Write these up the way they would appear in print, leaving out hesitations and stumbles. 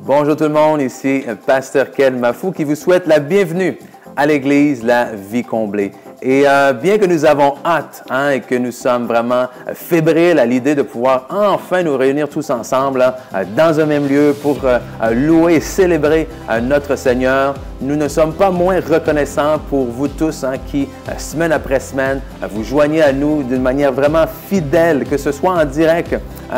Bonjour tout le monde, ici Pasteur Ken Mafou qui vous souhaite la bienvenue à l'Église La Vie Comblée. Et bien que nous avons hâte et que nous sommes vraiment fébriles à l'idée de pouvoir enfin nous réunir tous ensemble dans un même lieu pour louer et célébrer notre Seigneur, nous ne sommes pas moins reconnaissants pour vous tous qui, semaine après semaine, vous joignez à nous d'une manière vraiment fidèle, que ce soit en direct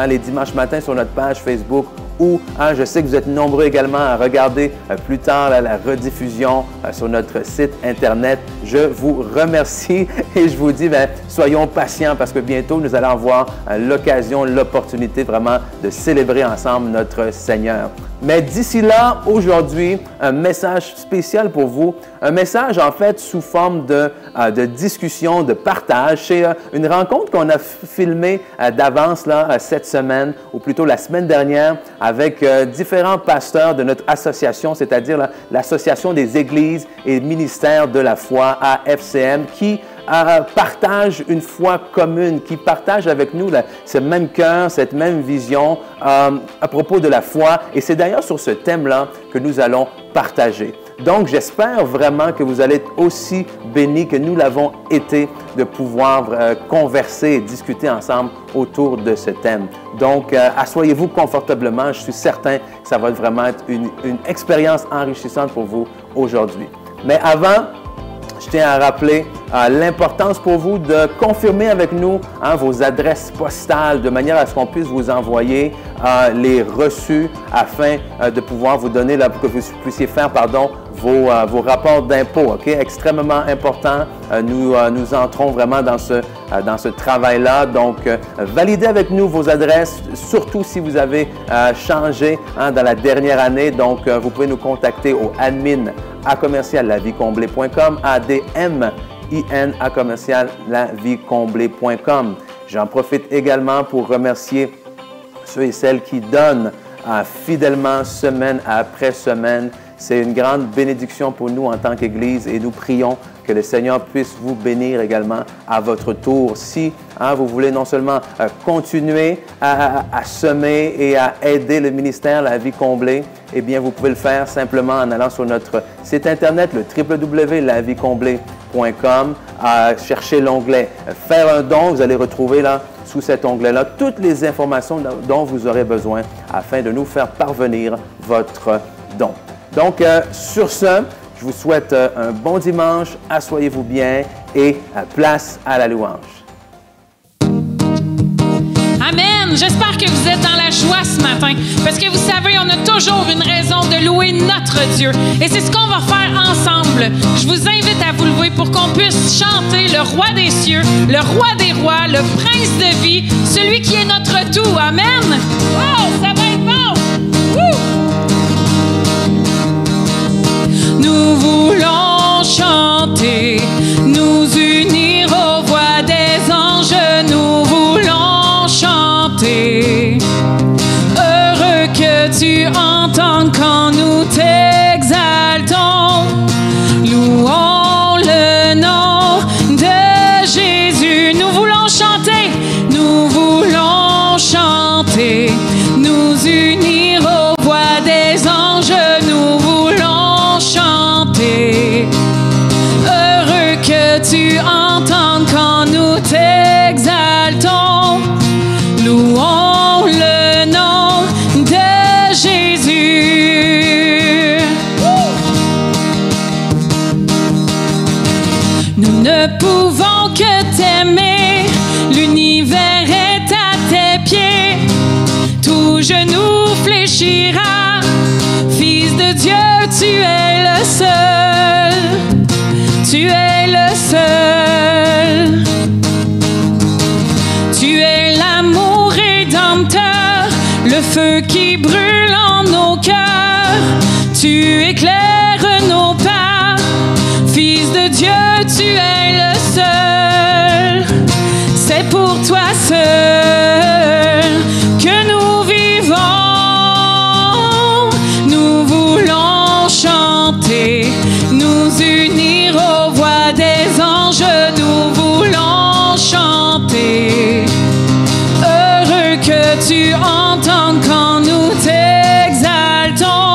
les dimanches matins sur notre page Facebook ou je sais que vous êtes nombreux également à regarder plus tard la rediffusion sur notre site Internet. Je vous remercie et je vous dis, soyons patients parce que bientôt nous allons avoir l'occasion, l'opportunité vraiment de célébrer ensemble notre Seigneur. Mais d'ici là, aujourd'hui, un message spécial pour vous, un message en fait sous forme de discussion, de partage. C'est une rencontre qu'on a filmée d'avance cette semaine, ou plutôt la semaine dernière, avec différents pasteurs de notre association, c'est-à-dire l'Association des Églises et Ministères de la foi, AFCM, qui partagent une foi commune, qui partagent avec nous ce même cœur, cette même vision à propos de la foi. Et c'est d'ailleurs sur ce thème-là que nous allons partager. Donc, j'espère vraiment que vous allez être aussi bénis que nous l'avons été de pouvoir converser et discuter ensemble autour de ce thème. Donc, asseyez-vous confortablement. Je suis certain que ça va vraiment être une expérience enrichissante pour vous aujourd'hui. Mais avant, je tiens à rappeler l'importance pour vous de confirmer avec nous vos adresses postales de manière à ce qu'on puisse vous envoyer les reçus afin de pouvoir vous donner, pour que vous puissiez faire, vos rapports d'impôts. OK? Extrêmement important. Nous entrons vraiment dans ce travail-là. Donc, validez avec nous vos adresses, surtout si vous avez changé dans la dernière année. Donc, vous pouvez nous contacter au admin@lavicomblée.com, admin@lavicomblée.com. J'en profite également pour remercier ceux et celles qui donnent fidèlement semaine après semaine. C'est une grande bénédiction pour nous en tant qu'Église et nous prions que le Seigneur puisse vous bénir également à votre tour. Si vous voulez non seulement continuer à semer et à aider le ministère La Vie Comblée, eh bien, vous pouvez le faire simplement en allant sur notre site Internet, le www.lavicomblée.com, chercher l'onglet « Faire un don ». Vous allez retrouver là, sous cet onglet-là, toutes les informations dont vous aurez besoin afin de nous faire parvenir votre don. Donc, sur ce, je vous souhaite un bon dimanche, asseyez-vous bien et place à la louange. Amen! J'espère que vous êtes dans la joie ce matin, parce que vous savez, on a toujours une raison de louer notre Dieu. Et c'est ce qu'on va faire ensemble. Je vous invite à vous lever pour qu'on puisse chanter le Roi des cieux, le Roi des rois, le Prince de vie, celui qui est notre tout. Amen! Oh, ça va être bon! Woo! Nous voulons chanter, nous unir aux voix des anges, nous voulons chanter. Heureux que tu entendes quand nous t'exaltons. Louons le nom de Jésus. Nous voulons chanter, nous voulons chanter, nous unir aux voix des anges, nous voulons chanter. Heureux que tu entendes quand nous t'exaltons. Louons le nom de Jésus. Nous ne pouvons que t'aimer. L'univers est à tes pieds. Tout genou fléchira. Fils de Dieu, tu es le seul. Tu es le seul. Tu es l'amour rédempteur, le feu qui brûle en nos cœurs. Tu éclaires nos pas. Fils de Dieu, tu es le seul. C'est pour toi seul que nous vivons. Nous voulons chanter, nous unir aux voix des anges, nous voulons chanter. Heureux que tu entendes quand nous t'exaltons.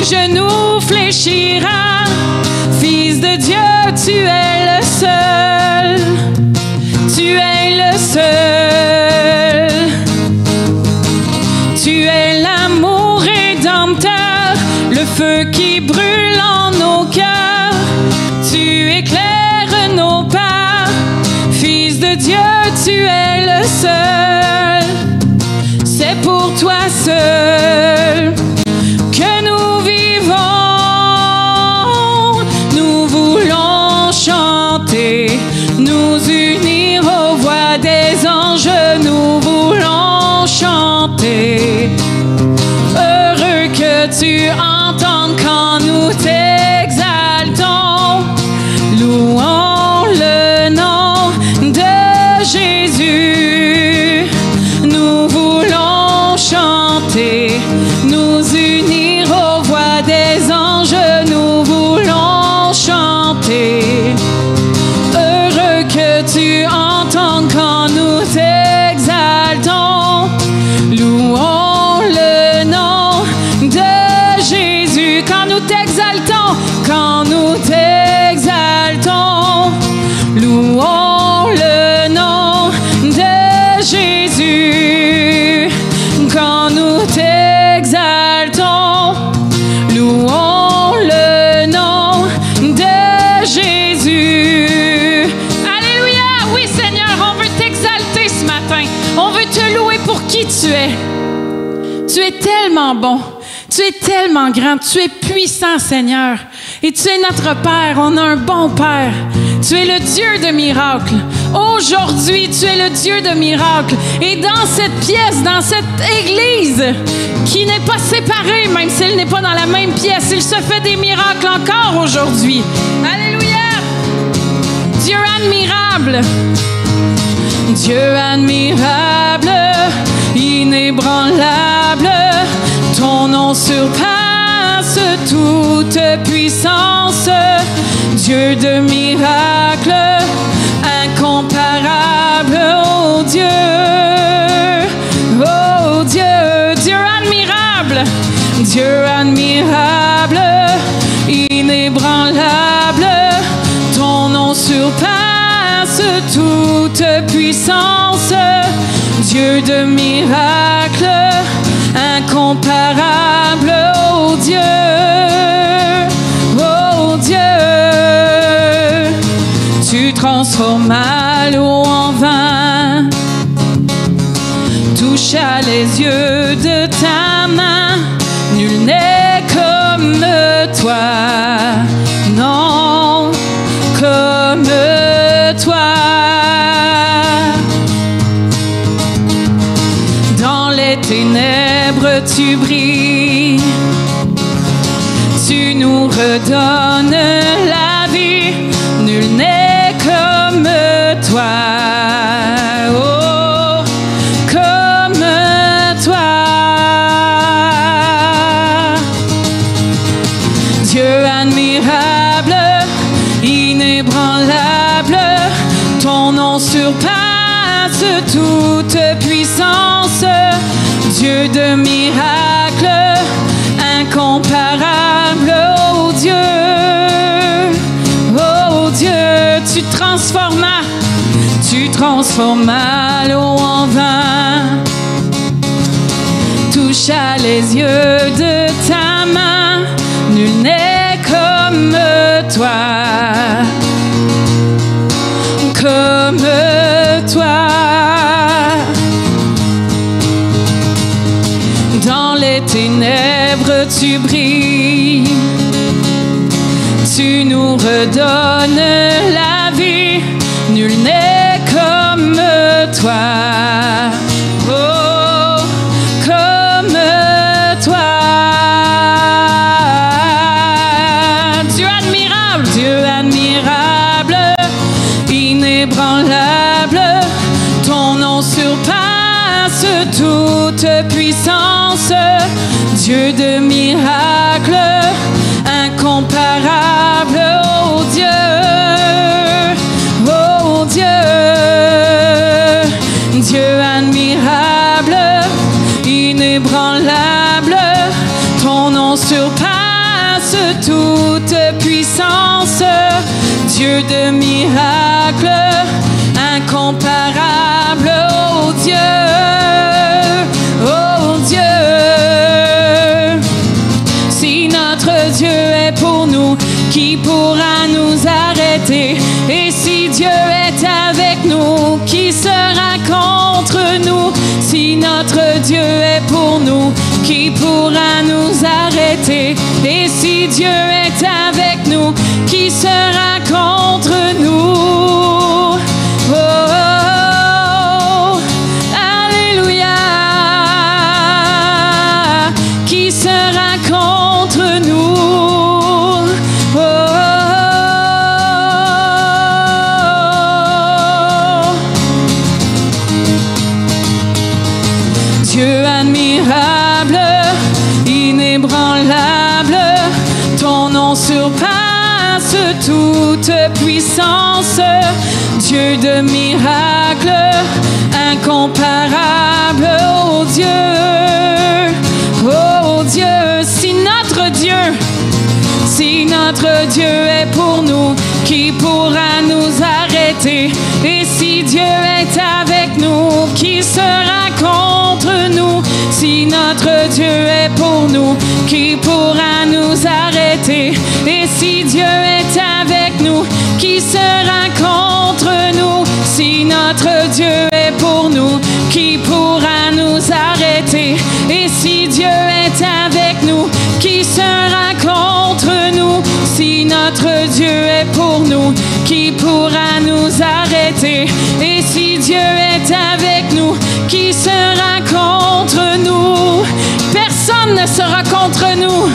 genou fléchira. Fils de Dieu, tu es le seul. Tu es le seul. Tu es l'amour rédempteur, le feu qui brûle en nos cœurs. Tu éclaires nos pas. Fils de Dieu, tu es le seul. C'est pour toi seul que nous vivons. Nous voulons chanter, nous unir aux voix des anges. Nous voulons chanter. Heureux que tu entendes quand nous t'exaltons. Louons le nom de Jésus. Nous voulons chanter, nous unir aux voix des anges. Nous voulons chanter. Heureux que tu entendes quand nous t'exaltons. Louons le nom de Jésus. Quand nous t'exaltons, quand nous t'exaltons. Louons le nom de Jésus. Quand nous t'exaltons, louons le nom de Jésus. Alléluia! Oui, Seigneur, on veut t'exalter ce matin. On veut te louer pour qui tu es. Tu es tellement bon. Tu es tellement grand. Tu es puissant, Seigneur. Et tu es notre Père. On a un bon Père. Tu es le Dieu de miracles. Aujourd'hui, tu es le Dieu de miracles. Et dans cette pièce, dans cette église, qui n'est pas séparée, même si elle n'est pas dans la même pièce, il se fait des miracles encore aujourd'hui. Alléluia! Dieu admirable. Dieu admirable, inébranlable, ton nom surpasse toute puissance. Dieu de miracles, incomparable, oh Dieu, Dieu admirable, Dieu admirable, inébranlable, ton nom surpasse toute puissance. Dieu de miracles, incomparable, oh Dieu, tu transformes l'eau en vin, touche à les yeux de ta main, nul n'est comme toi, non, comme toi. Dans les ténèbres tu brilles, tu nous redonnes la vie, nul n'est comme toi, oh, comme toi. Dieu admirable, inébranlable, ton nom surpasse toute puissance. Dieu de miracles, incomparable, oh Dieu, tu transformas l'eau en vin, touche à les yeux de ta main, nul n'est comme toi, comme toi. Dans les ténèbres tu brilles, tu nous redonnes la vie, nul n'est comme toi, oh, comme toi. Dieu admirable, inébranlable, ton nom surpasse toute puissance. Dieu de miracles, incomparable, oh Dieu, Dieu admirable, inébranlable, ton nom surpasse Dieu est avec nous, qui sera contre nous? Si notre Dieu est pour nous, qui pourra nous arrêter? Et si Dieu est avec nous, qui sera contre nous? Oh, oh, oh, alléluia. Qui sera contre nous? Oh, oh, oh. Dieu admirable, inébranlable, ton nom surpasse toute puissance. Dieu de miracles, incomparable, oh Dieu, oh Dieu. Si notre Dieu est pour nous, qui pourra nous arrêter? Et si Dieu est avec nous, qui sera contre nous? Si notre Dieu est pour nous, qui pourra nous arrêter? Et si Dieu est avec nous, qui sera contre nous? Si notre Dieu est pour nous, qui pourra nous arrêter? Et si Dieu est avec nous, qui sera contre nous? Si notre Dieu est pour nous, qui pourra nous arrêter? Et si Dieu est avec nous, qui sera contre nous? Personne ne sera contre nous.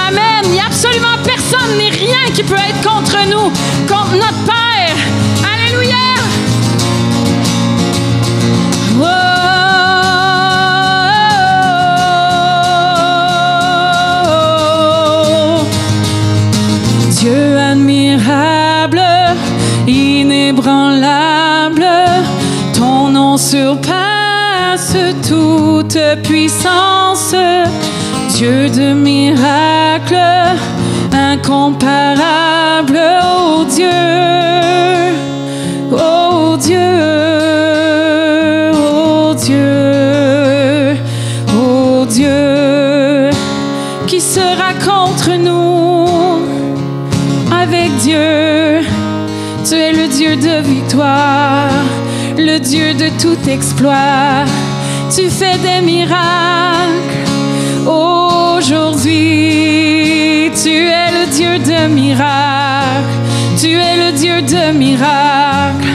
Amen. Il n'y a absolument personne ni rien qui peut être contre nous, contre notre Père. Alléluia. Dieu admirable, inébranlable, ton nom surpasse toute puissance. Dieu de miracles, incomparable, oh Dieu, oh Dieu, oh Dieu, oh Dieu. Qui sera contre nous? Avec Dieu, tu es le Dieu de victoire, le Dieu de tout exploit. Tu fais des miracles. Aujourd'hui, tu es le Dieu de miracles. Tu es le Dieu de miracles.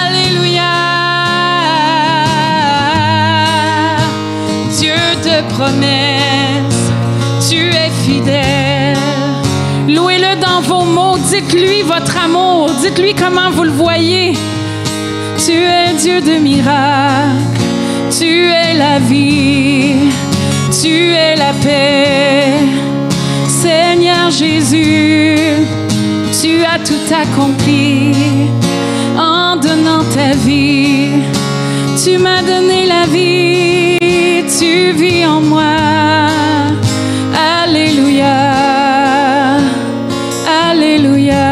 Alléluia. Dieu de promesses, tu es fidèle. Louez-le dans vos mots, dites-lui votre amour, dites-lui comment vous le voyez. Tu es Dieu de miracles, tu es la vie, tu es la paix. Seigneur Jésus, tu as tout accompli en donnant ta vie. Tu m'as donné la vie, tu vis en moi. Alléluia. Alléluia.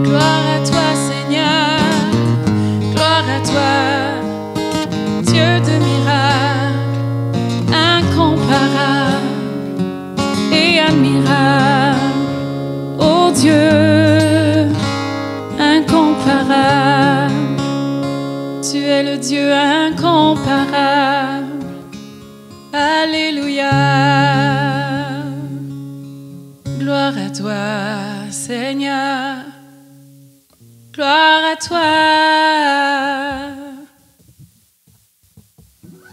Gloire à toi, Seigneur. Gloire à toi, Dieu de miracles, incomparable et admirable. Oh Dieu, incomparable. Tu es le Dieu incomparable. Alléluia. Gloire à toi, Seigneur. Gloire à toi.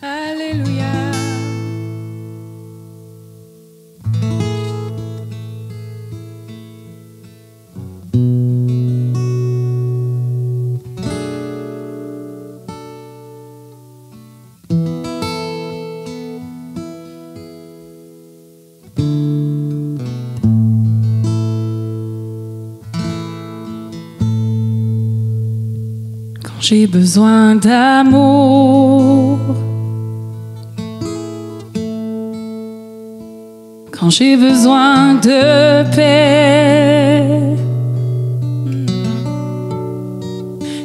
Alléluia. J'ai besoin d'amour. Quand j'ai besoin de paix.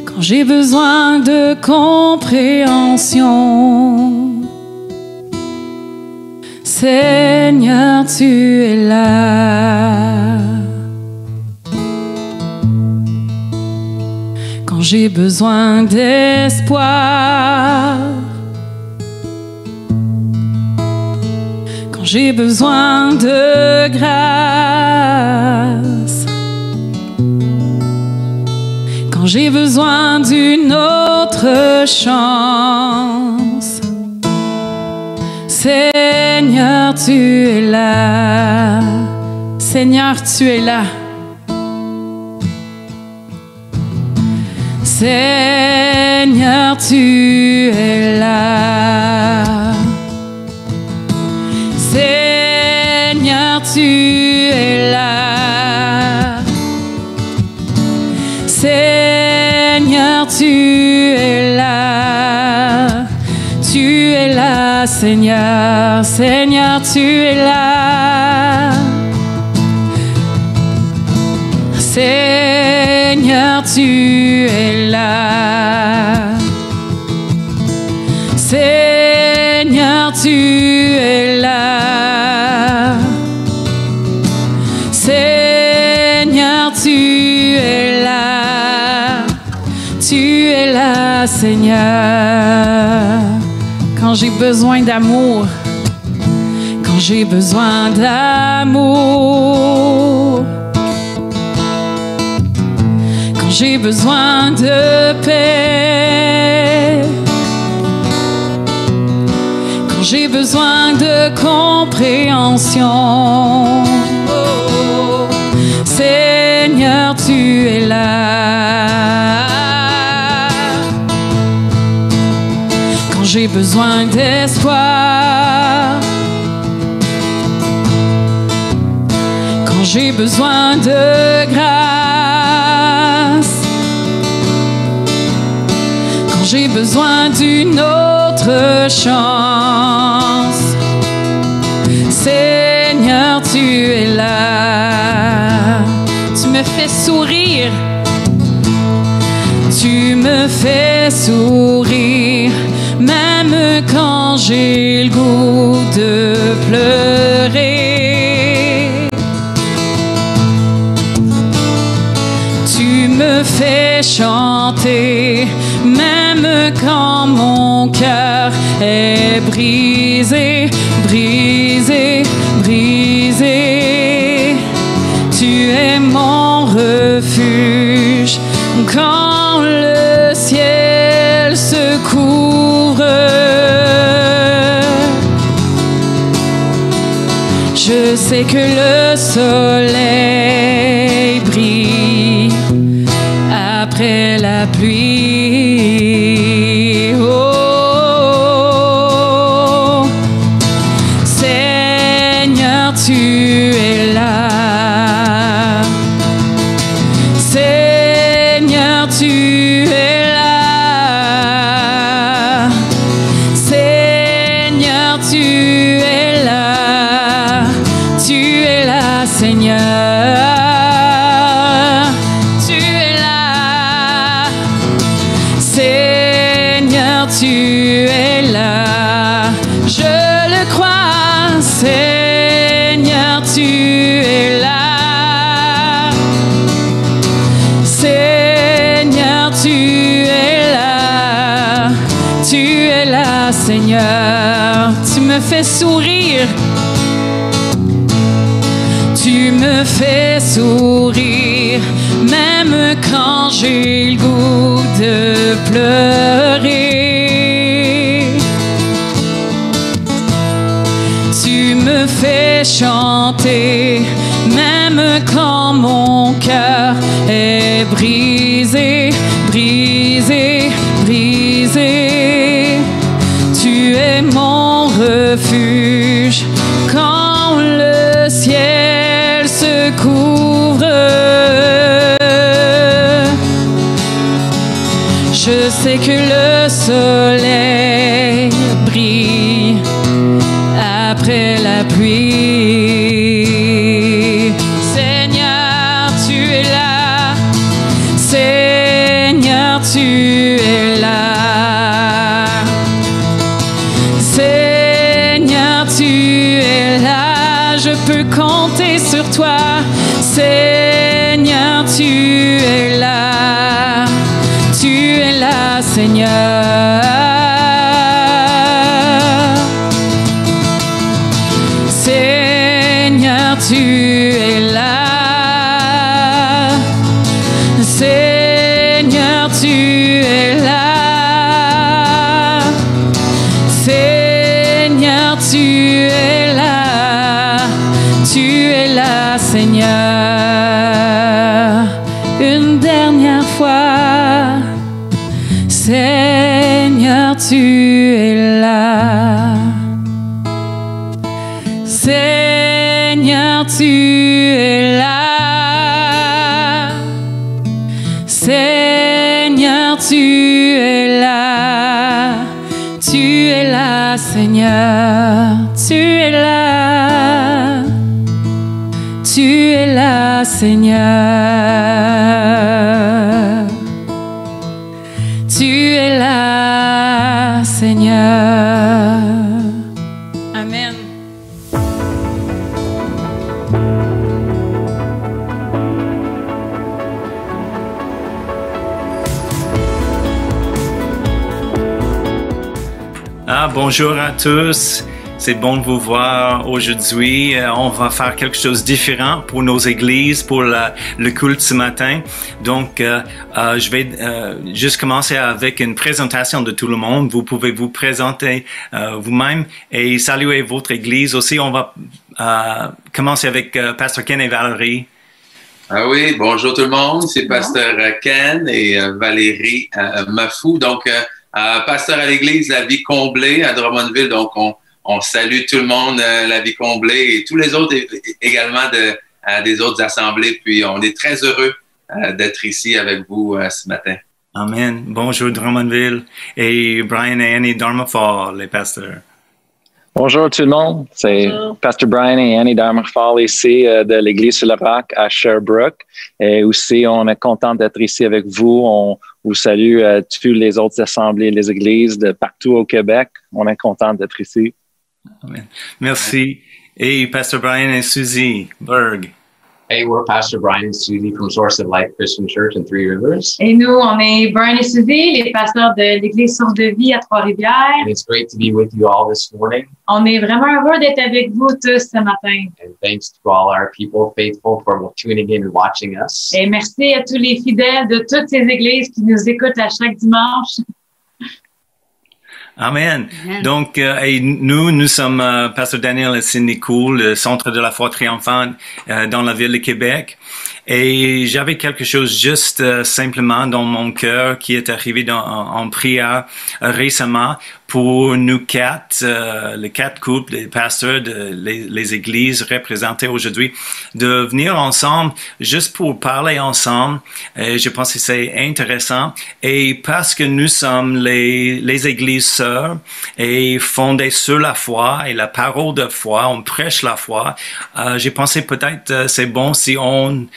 Quand j'ai besoin de compréhension. Seigneur, tu es là. j'ai besoin d'espoir, quand j'ai besoin de grâce, quand j'ai besoin d'une autre chance, Seigneur, tu es là. Seigneur, tu es là. Seigneur, tu es là. Seigneur, tu es là. Seigneur, tu es là. Tu es là, Seigneur. Seigneur, tu es là. Seigneur, tu es là. Seigneur, tu es là. Seigneur, tu es là. Tu es là, Seigneur. Quand j'ai besoin d'amour, quand j'ai besoin d'amour, j'ai besoin de paix, quand j'ai besoin de compréhension, oh, Seigneur, tu es là. Quand j'ai besoin d'espoir, quand j'ai besoin de grâce, j'ai besoin d'une autre chance, Seigneur, tu es là. Tu me fais sourire, tu me fais sourire, même quand j'ai le goût de pleurer. Tu me fais chanter, même quand mon cœur est brisé, brisé, brisé. Tu es mon refuge quand le ciel se couvre. Je sais que le soleil brille après la pluie. Oh, Seigneur, tu es là. Seigneur, tu es là. Seigneur, tu es là. Tu es là, Seigneur. Tu es là, je le crois, Seigneur, tu es là. Seigneur, tu es là, tu es là, Seigneur. Tu me fais sourire, tu me fais sourire, même quand j'ai le goût de pleurer. Tu me fais chanter, même quand mon cœur est brisé, brisé, brisé. Tu es mon refuge quand le ciel se couvre. Je sais que le soleil brille après la pluie. Seigneur, tu es là. Seigneur, tu es là. Seigneur, tu es là. Je peux compter sur toi. Seigneur, tu es là. Seigneur. Seigneur, tu es là. Seigneur, tu es là. Seigneur, tu es là. Tu es là, Seigneur. Une dernière fois. Seigneur, tu es là. Seigneur, tu es là. Seigneur, tu es là. Tu es là, Seigneur. Tu es là. Tu es là, Seigneur. Tu es là, Seigneur. Amen. Bonjour à tous. C'est bon de vous voir aujourd'hui. On va faire quelque chose de différent pour nos églises, pour le culte ce matin. Donc, je vais juste commencer avec une présentation de tout le monde. Vous pouvez vous présenter vous-même et saluer votre église aussi. On va commencer avec Pasteur Ken et Valérie. Ah oui, bonjour tout le monde. C'est Pasteur Ken et Valérie Mafou. Donc, pasteur à l'église La Vie Comblée à Drummondville. Donc, on salue tout le monde, La Vie Comblée et tous les autres également des autres assemblées. Puis, on est très heureux d'être ici avec vous ce matin. Amen. Bonjour Drummondville et Brian et Annie Darmafall, les pasteurs. Bonjour tout le monde, c'est Pasteur Brian et Annie Darmafall ici de l'Église sur le Roc à Sherbrooke. Et aussi, on est content d'être ici avec vous. On vous salue toutes les autres assemblées, les églises de partout au Québec. On est content d'être ici. Amen. Merci. Et Pasteur Brian et Suzy Berg. Hey, we're Pastor Brian and Susie from Source of Life Christian Church in Three Rivers. Et nous, on est Brian et Suzy, les pasteurs de l'Église Source de Vie à Trois-Rivières. And it's great to be with you all this morning. On est vraiment heureux d'être avec vous tous ce matin. And thanks to all our people faithful for tuning in and watching us. Et merci à tous les fidèles de toutes ces églises qui nous écoutent à chaque dimanche. Amen. Donc, et nous sommes Pasteur Daniel et Cindy Cool, le Centre de la foi triomphante dans la ville de Québec. Et j'avais quelque chose juste simplement dans mon cœur qui est arrivé en prière récemment pour nous quatre, les quatre couples, les pasteurs les églises représentées aujourd'hui, de venir ensemble juste pour parler ensemble. Et je pense que c'est intéressant. Et parce que nous sommes les églises sœurs et fondées sur la foi et la parole de foi, on prêche la foi, j'ai pensé peut-être c'est bon si on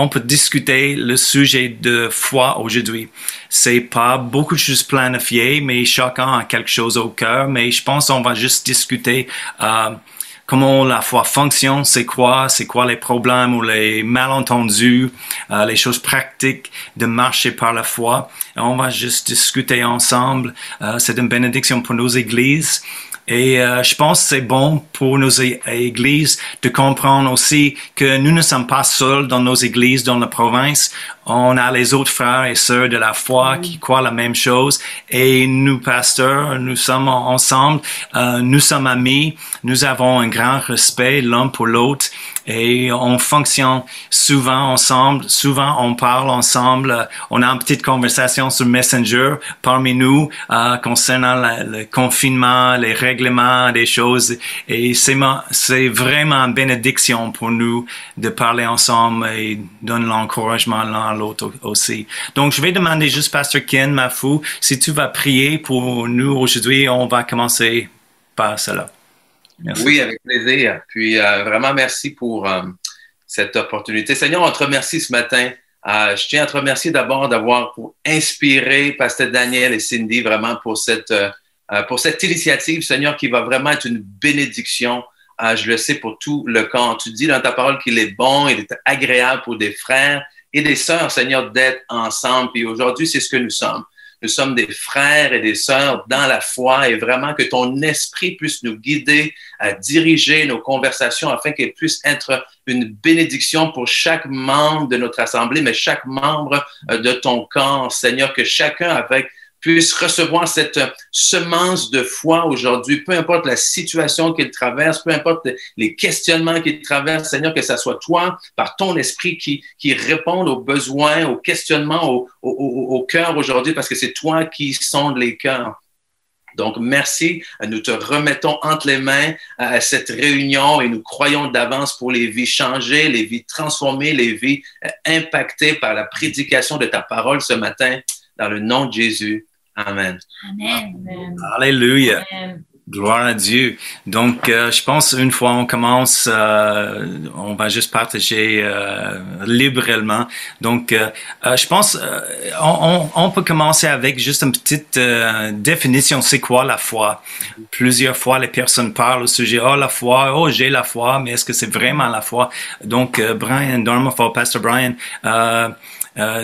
peut discuter le sujet de foi aujourd'hui. C'est pas beaucoup de choses planifiées, mais chacun a quelque chose au cœur. Mais je pense qu'on va juste discuter comment la foi fonctionne, c'est quoi les problèmes ou les malentendus, les choses pratiques de marcher par la foi. Et on va juste discuter ensemble. C'est une bénédiction pour nos églises. Et je pense que c'est bon pour nos églises de comprendre aussi que nous ne sommes pas seuls dans nos églises dans la province. On a les autres frères et sœurs de la foi qui croient la même chose. Et nous, pasteurs, nous sommes ensemble, nous sommes amis, nous avons un grand respect l'un pour l'autre. Et on fonctionne souvent ensemble, souvent on parle ensemble, on a une petite conversation sur Messenger parmi nous concernant le confinement, les règlements, des choses. Et c'est vraiment une bénédiction pour nous de parler ensemble et donner l'encouragement l'un à l'autre aussi. Donc je vais demander juste Pasteur Ken Mafou, si tu vas prier pour nous aujourd'hui, on va commencer par cela. Merci. Oui, avec plaisir. Puis vraiment, merci pour cette opportunité. Seigneur, on te remercie ce matin. Je tiens à te remercier d'abord d'avoir inspiré Pasteur Daniel et Cindy vraiment pour cette initiative, Seigneur, qui va vraiment être une bénédiction. Je le sais pour tout le camp. Tu dis dans ta parole qu'il est bon, il est agréable pour des frères et des sœurs, Seigneur, d'être ensemble. Puis aujourd'hui, c'est ce que nous sommes. nous sommes des frères et des sœurs dans la foi et vraiment que ton esprit puisse nous guider à diriger nos conversations afin qu'elles puissent être une bénédiction pour chaque membre de notre assemblée, mais chaque membre de ton corps, Seigneur, que chacun avec puisse recevoir cette semence de foi aujourd'hui, peu importe la situation qu'il traverse, peu importe les questionnements qu'il traverse, Seigneur, que ça soit toi, par ton esprit, qui réponde aux besoins, aux questionnements, au cœur aujourd'hui, parce que c'est toi qui sondes les cœurs. Donc, merci. Nous te remettons entre les mains à cette réunion et nous croyons d'avance pour les vies changées, les vies transformées, les vies impactées par la prédication de ta parole ce matin, dans le nom de Jésus. Amen. Amen. Alléluia. Amen. Gloire à Dieu. Donc, je pense une fois on commence, on va juste partager librement. Donc, je pense on peut commencer avec juste une petite définition. C'est quoi la foi? Plusieurs fois, les personnes parlent au sujet, oh la foi, oh j'ai la foi, mais est-ce que c'est vraiment la foi? Donc, Brian Dormefort, Pastor Brian,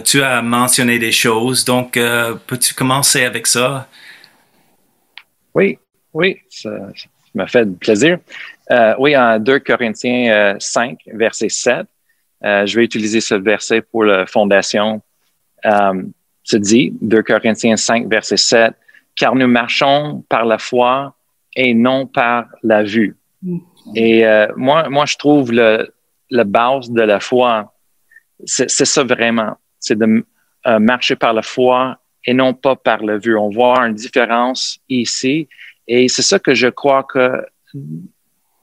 tu as mentionné des choses. Donc, peux-tu commencer avec ça? Oui, ça m'a fait plaisir. Oui, en 2 Corinthiens 5, verset 7, je vais utiliser ce verset pour la fondation. Se dit, 2 Corinthiens 5, verset 7, « Car nous marchons par la foi et non par la vue. » Et moi, je trouve la base de la foi, c'est ça vraiment. C'est de marcher par la foi et non pas par la vue. On voit une différence ici. Et c'est ça que je crois que,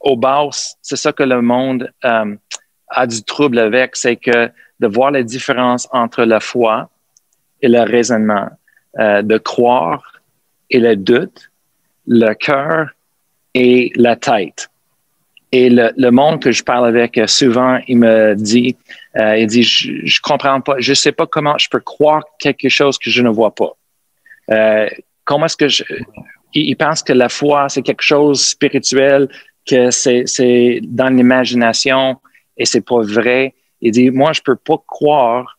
au base, c'est ça que le monde a du trouble avec, c'est que de voir la différence entre la foi et le raisonnement, de croire et le doute, le cœur et la tête. Et le monde que je parle avec souvent, il me dit, je comprends pas, je sais pas comment je peux croire quelque chose que je ne vois pas. Comment est-ce que il pense que la foi, c'est quelque chose de spirituel, que c'est dans l'imagination et c'est pas vrai. Il dit, moi, je peux pas croire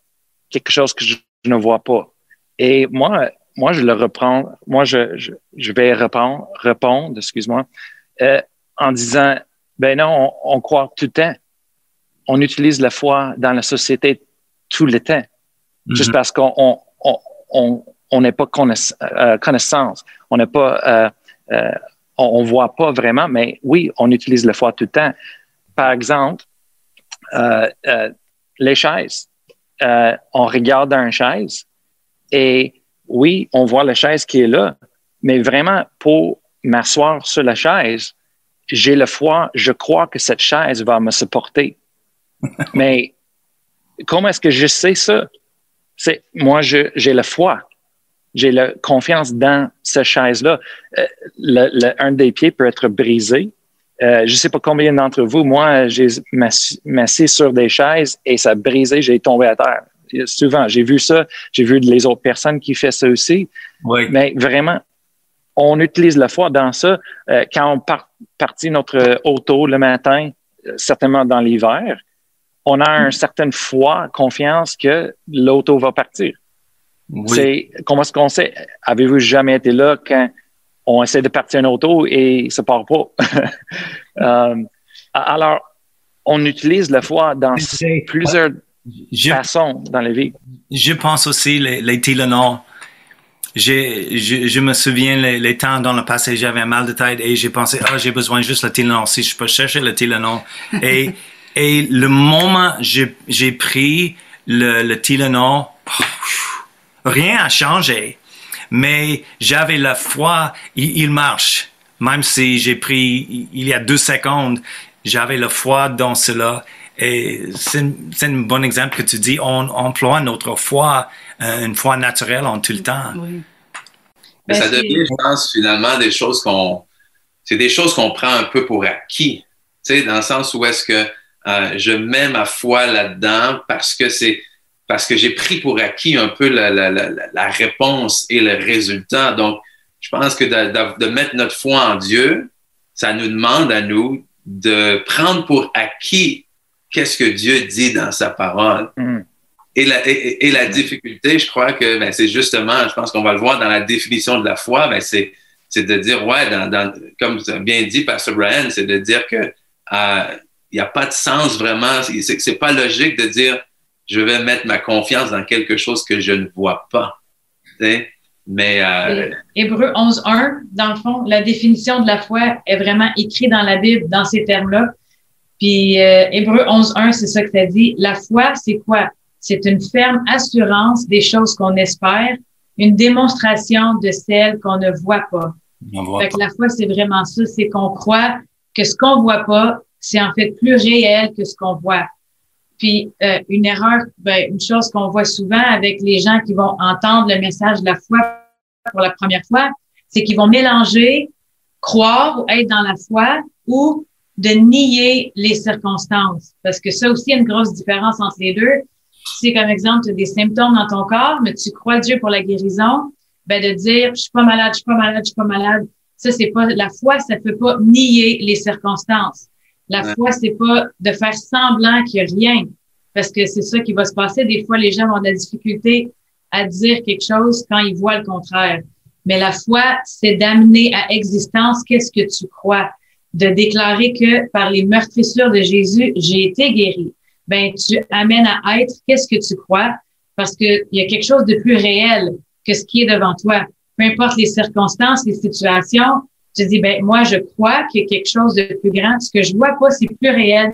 quelque chose que je ne vois pas. Et moi, je le reprends. Moi, je vais répondre, excuse-moi, en disant, ben non, on croit tout le temps. On utilise la foi dans la société tout le temps. Juste parce qu'on n'est pas connaissance. On n'est pas, on voit pas vraiment, mais oui, on utilise la foi tout le temps. Par exemple, les chaises. On regarde dans une chaise et oui, on voit la chaise qui est là, mais vraiment, pour m'asseoir sur la chaise, j'ai la foi, je crois que cette chaise va me supporter. Mais comment est-ce que je sais ça? C'est moi, j'ai la foi. J'ai la confiance dans cette chaise-là. Un des pieds peut être brisé. Je ne sais pas combien d'entre vous, moi, j'ai m'assis sur des chaises et ça a brisé, j'ai tombé à terre. Souvent, j'ai vu ça. J'ai vu les autres personnes qui font ça aussi. Oui. Mais vraiment, on utilise la foi dans ça. Quand on partit notre auto le matin, certainement dans l'hiver, on a une certaine foi, confiance que l'auto va partir. Oui. Comment est-ce qu'on sait? Avez-vous jamais été là quand on essaie de partir une auto et ça part pas? Alors, on utilise la foi dans plusieurs façons dans la vie. Je pense aussi les Tylenol. Je me souviens les temps dans le passé, j'avais un mal de tête et j'ai pensé, j'ai besoin juste le Tylenol. Si je peux chercher le Tylenol. et le moment j'ai pris le Tylenol, rien n'a changé. Mais j'avais la foi, il marche. Même si j'ai pris, il y a 2 secondes, j'avais la foi dans cela. Et c'est un bon exemple que tu dis, on emploie notre foi, une foi naturelle en tout le temps. Oui. Mais ça devient, je pense, finalement, c'est des choses qu'on prend un peu pour acquis. Tu sais, dans le sens où est-ce que je mets ma foi là-dedans parce que j'ai pris pour acquis un peu la réponse et le résultat. Donc, je pense que de mettre notre foi en Dieu, ça nous demande à nous de prendre pour acquis qu'est-ce que Dieu dit dans sa parole. Et la difficulté, je crois que ben, c'est justement, je pense qu'on va le voir dans la définition de la foi, ben, c'est de dire, ouais, comme tu as bien dit, Pastor Brian, c'est de dire que il n'y a pas de sens vraiment, c'est pas logique de dire, je vais mettre ma confiance dans quelque chose que je ne vois pas. T'sais? Mais Hébreux 11.1, dans le fond, la définition de la foi est vraiment écrite dans la Bible dans ces termes-là. Puis Hébreux 11.1, c'est ça que ça dit. La foi, c'est quoi? C'est une ferme assurance des choses qu'on espère, une démonstration de celles qu'on ne voit pas. Fait que la foi, c'est vraiment ça, c'est qu'on croit que ce qu'on voit pas, c'est en fait plus réel que ce qu'on voit. Puis une erreur, ben, une chose qu'on voit souvent avec les gens qui vont entendre le message de la foi pour la première fois, c'est qu'ils vont mélanger croire ou être dans la foi ou de nier les circonstances. Parce que ça aussi, il y a une grosse différence entre les deux. Si, comme exemple, tu as des symptômes dans ton corps, mais tu crois Dieu pour la guérison, ben de dire, je suis pas malade, je suis pas malade, je suis pas malade. Ça, c'est pas, la foi, ça peut pas nier les circonstances. La foi, c'est pas de faire semblant qu'il y a rien. Parce que c'est ça qui va se passer. Des fois, les gens ont de la difficulté à dire quelque chose quand ils voient le contraire. Mais la foi, c'est d'amener à existence qu'est-ce que tu crois. De déclarer que par les meurtrissures de Jésus, j'ai été guéri. Ben, tu amènes à être qu'est-ce que tu crois parce que il y a quelque chose de plus réel que ce qui est devant toi. Peu importe les circonstances, les situations, tu dis, ben, moi, je crois qu'il y a quelque chose de plus grand. Ce que je vois pas, c'est plus réel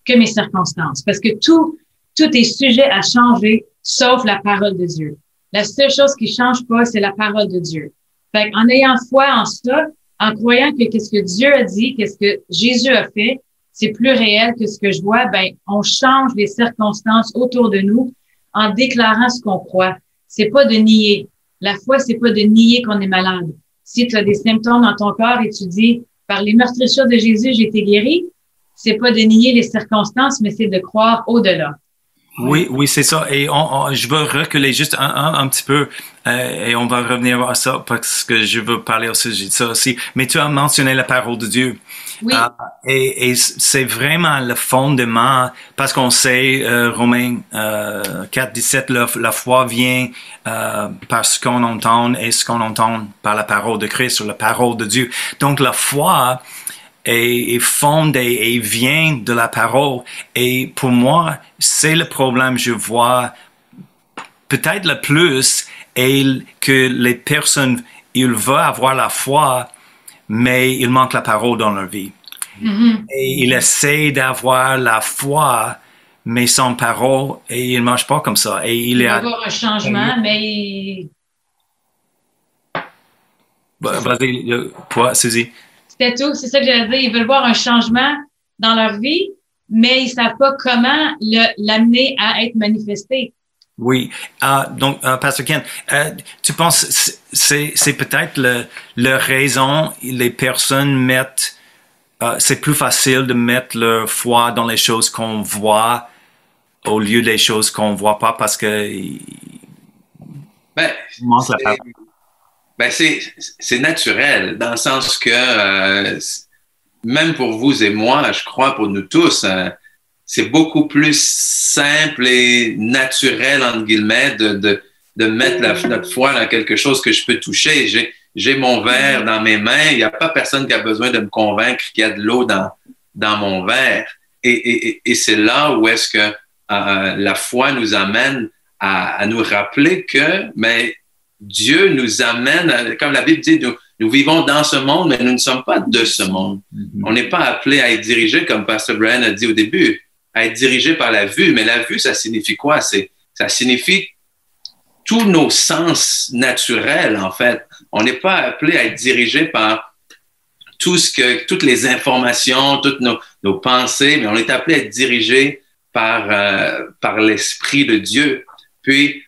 que mes circonstances. Parce que tout est sujet à changer, sauf la parole de Dieu. La seule chose qui change pas, c'est la parole de Dieu. Fait qu'en ayant foi en ça, en croyant que qu'est-ce que Dieu a dit, qu'est-ce que Jésus a fait, c'est plus réel que ce que je vois, ben, on change les circonstances autour de nous en déclarant ce qu'on croit. C'est pas de nier. La foi, c'est pas de nier qu'on est malade. Si tu as des symptômes dans ton corps et tu dis, par les meurtrissures de Jésus, j'ai été guéri, c'est pas de nier les circonstances, mais c'est de croire au-delà. Oui, c'est ça. Et je veux reculer juste un petit peu et on va revenir à ça parce que je veux parler au sujet de ça aussi. Mais tu as mentionné la parole de Dieu. Oui. Et c'est vraiment le fondement parce qu'on sait, Romains 4.17, la foi vient par ce qu'on entend et ce qu'on entend par la parole de Christ ou la parole de Dieu. Donc la foi est fondée et vient de la parole. Et pour moi, c'est le problème je vois peut-être le plus et que les personnes, ils veulent avoir la foi, mais il manque la parole dans leur vie. Mm-hmm. Et ils essaient d'avoir la foi, mais sans parole, et ils ne marchent pas comme ça. Et il y a avoir un changement, mais... Vas-y, toi, Suzy. C'était tout, c'est ça que j'allais dire. Ils veulent voir un changement dans leur vie, mais ils savent pas comment l'amener à être manifesté. Oui. Donc, Pasteur Ken, tu penses c'est peut-être la raison les personnes mettent, c'est plus facile de mettre leur foi dans les choses qu'on voit au lieu des choses qu'on voit pas parce que c'est naturel dans le sens que même pour vous et moi, je crois pour nous tous, c'est beaucoup plus simple et naturel, entre guillemets, de mettre notre foi dans quelque chose que je peux toucher. J'ai mon verre dans mes mains. Il n'y a pas personne qui a besoin de me convaincre qu'il y a de l'eau dans mon verre. Et c'est là où est-ce que la foi nous amène à nous rappeler que Dieu nous amène, comme la Bible dit, nous vivons dans ce monde, mais nous ne sommes pas de ce monde. Mm-hmm. On n'est pas appelé à être dirigé, comme Pastor Brian a dit au début, à être dirigé par la vue. Mais la vue, ça signifie quoi? Ça signifie tous nos sens naturels, en fait. On n'est pas appelé à être dirigé par toutes les informations, toutes nos pensées, mais on est appelé à être dirigé par l'Esprit de Dieu. Puis,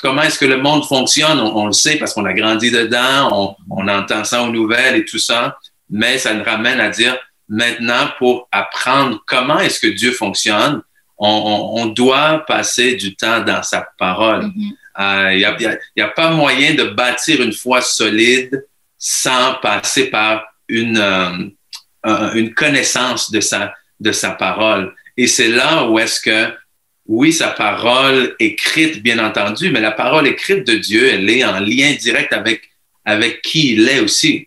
comment est-ce que le monde fonctionne? On le sait parce qu'on a grandi dedans, on entend ça aux nouvelles et tout ça, mais ça nous ramène à dire, maintenant, pour apprendre comment est-ce que Dieu fonctionne, on doit passer du temps dans sa parole. Il y a pas moyen de bâtir une foi solide sans passer par une connaissance de sa parole. Et c'est là où est-ce que oui, sa parole écrite, bien entendu, mais la parole écrite de Dieu, elle est en lien direct avec qui il est aussi.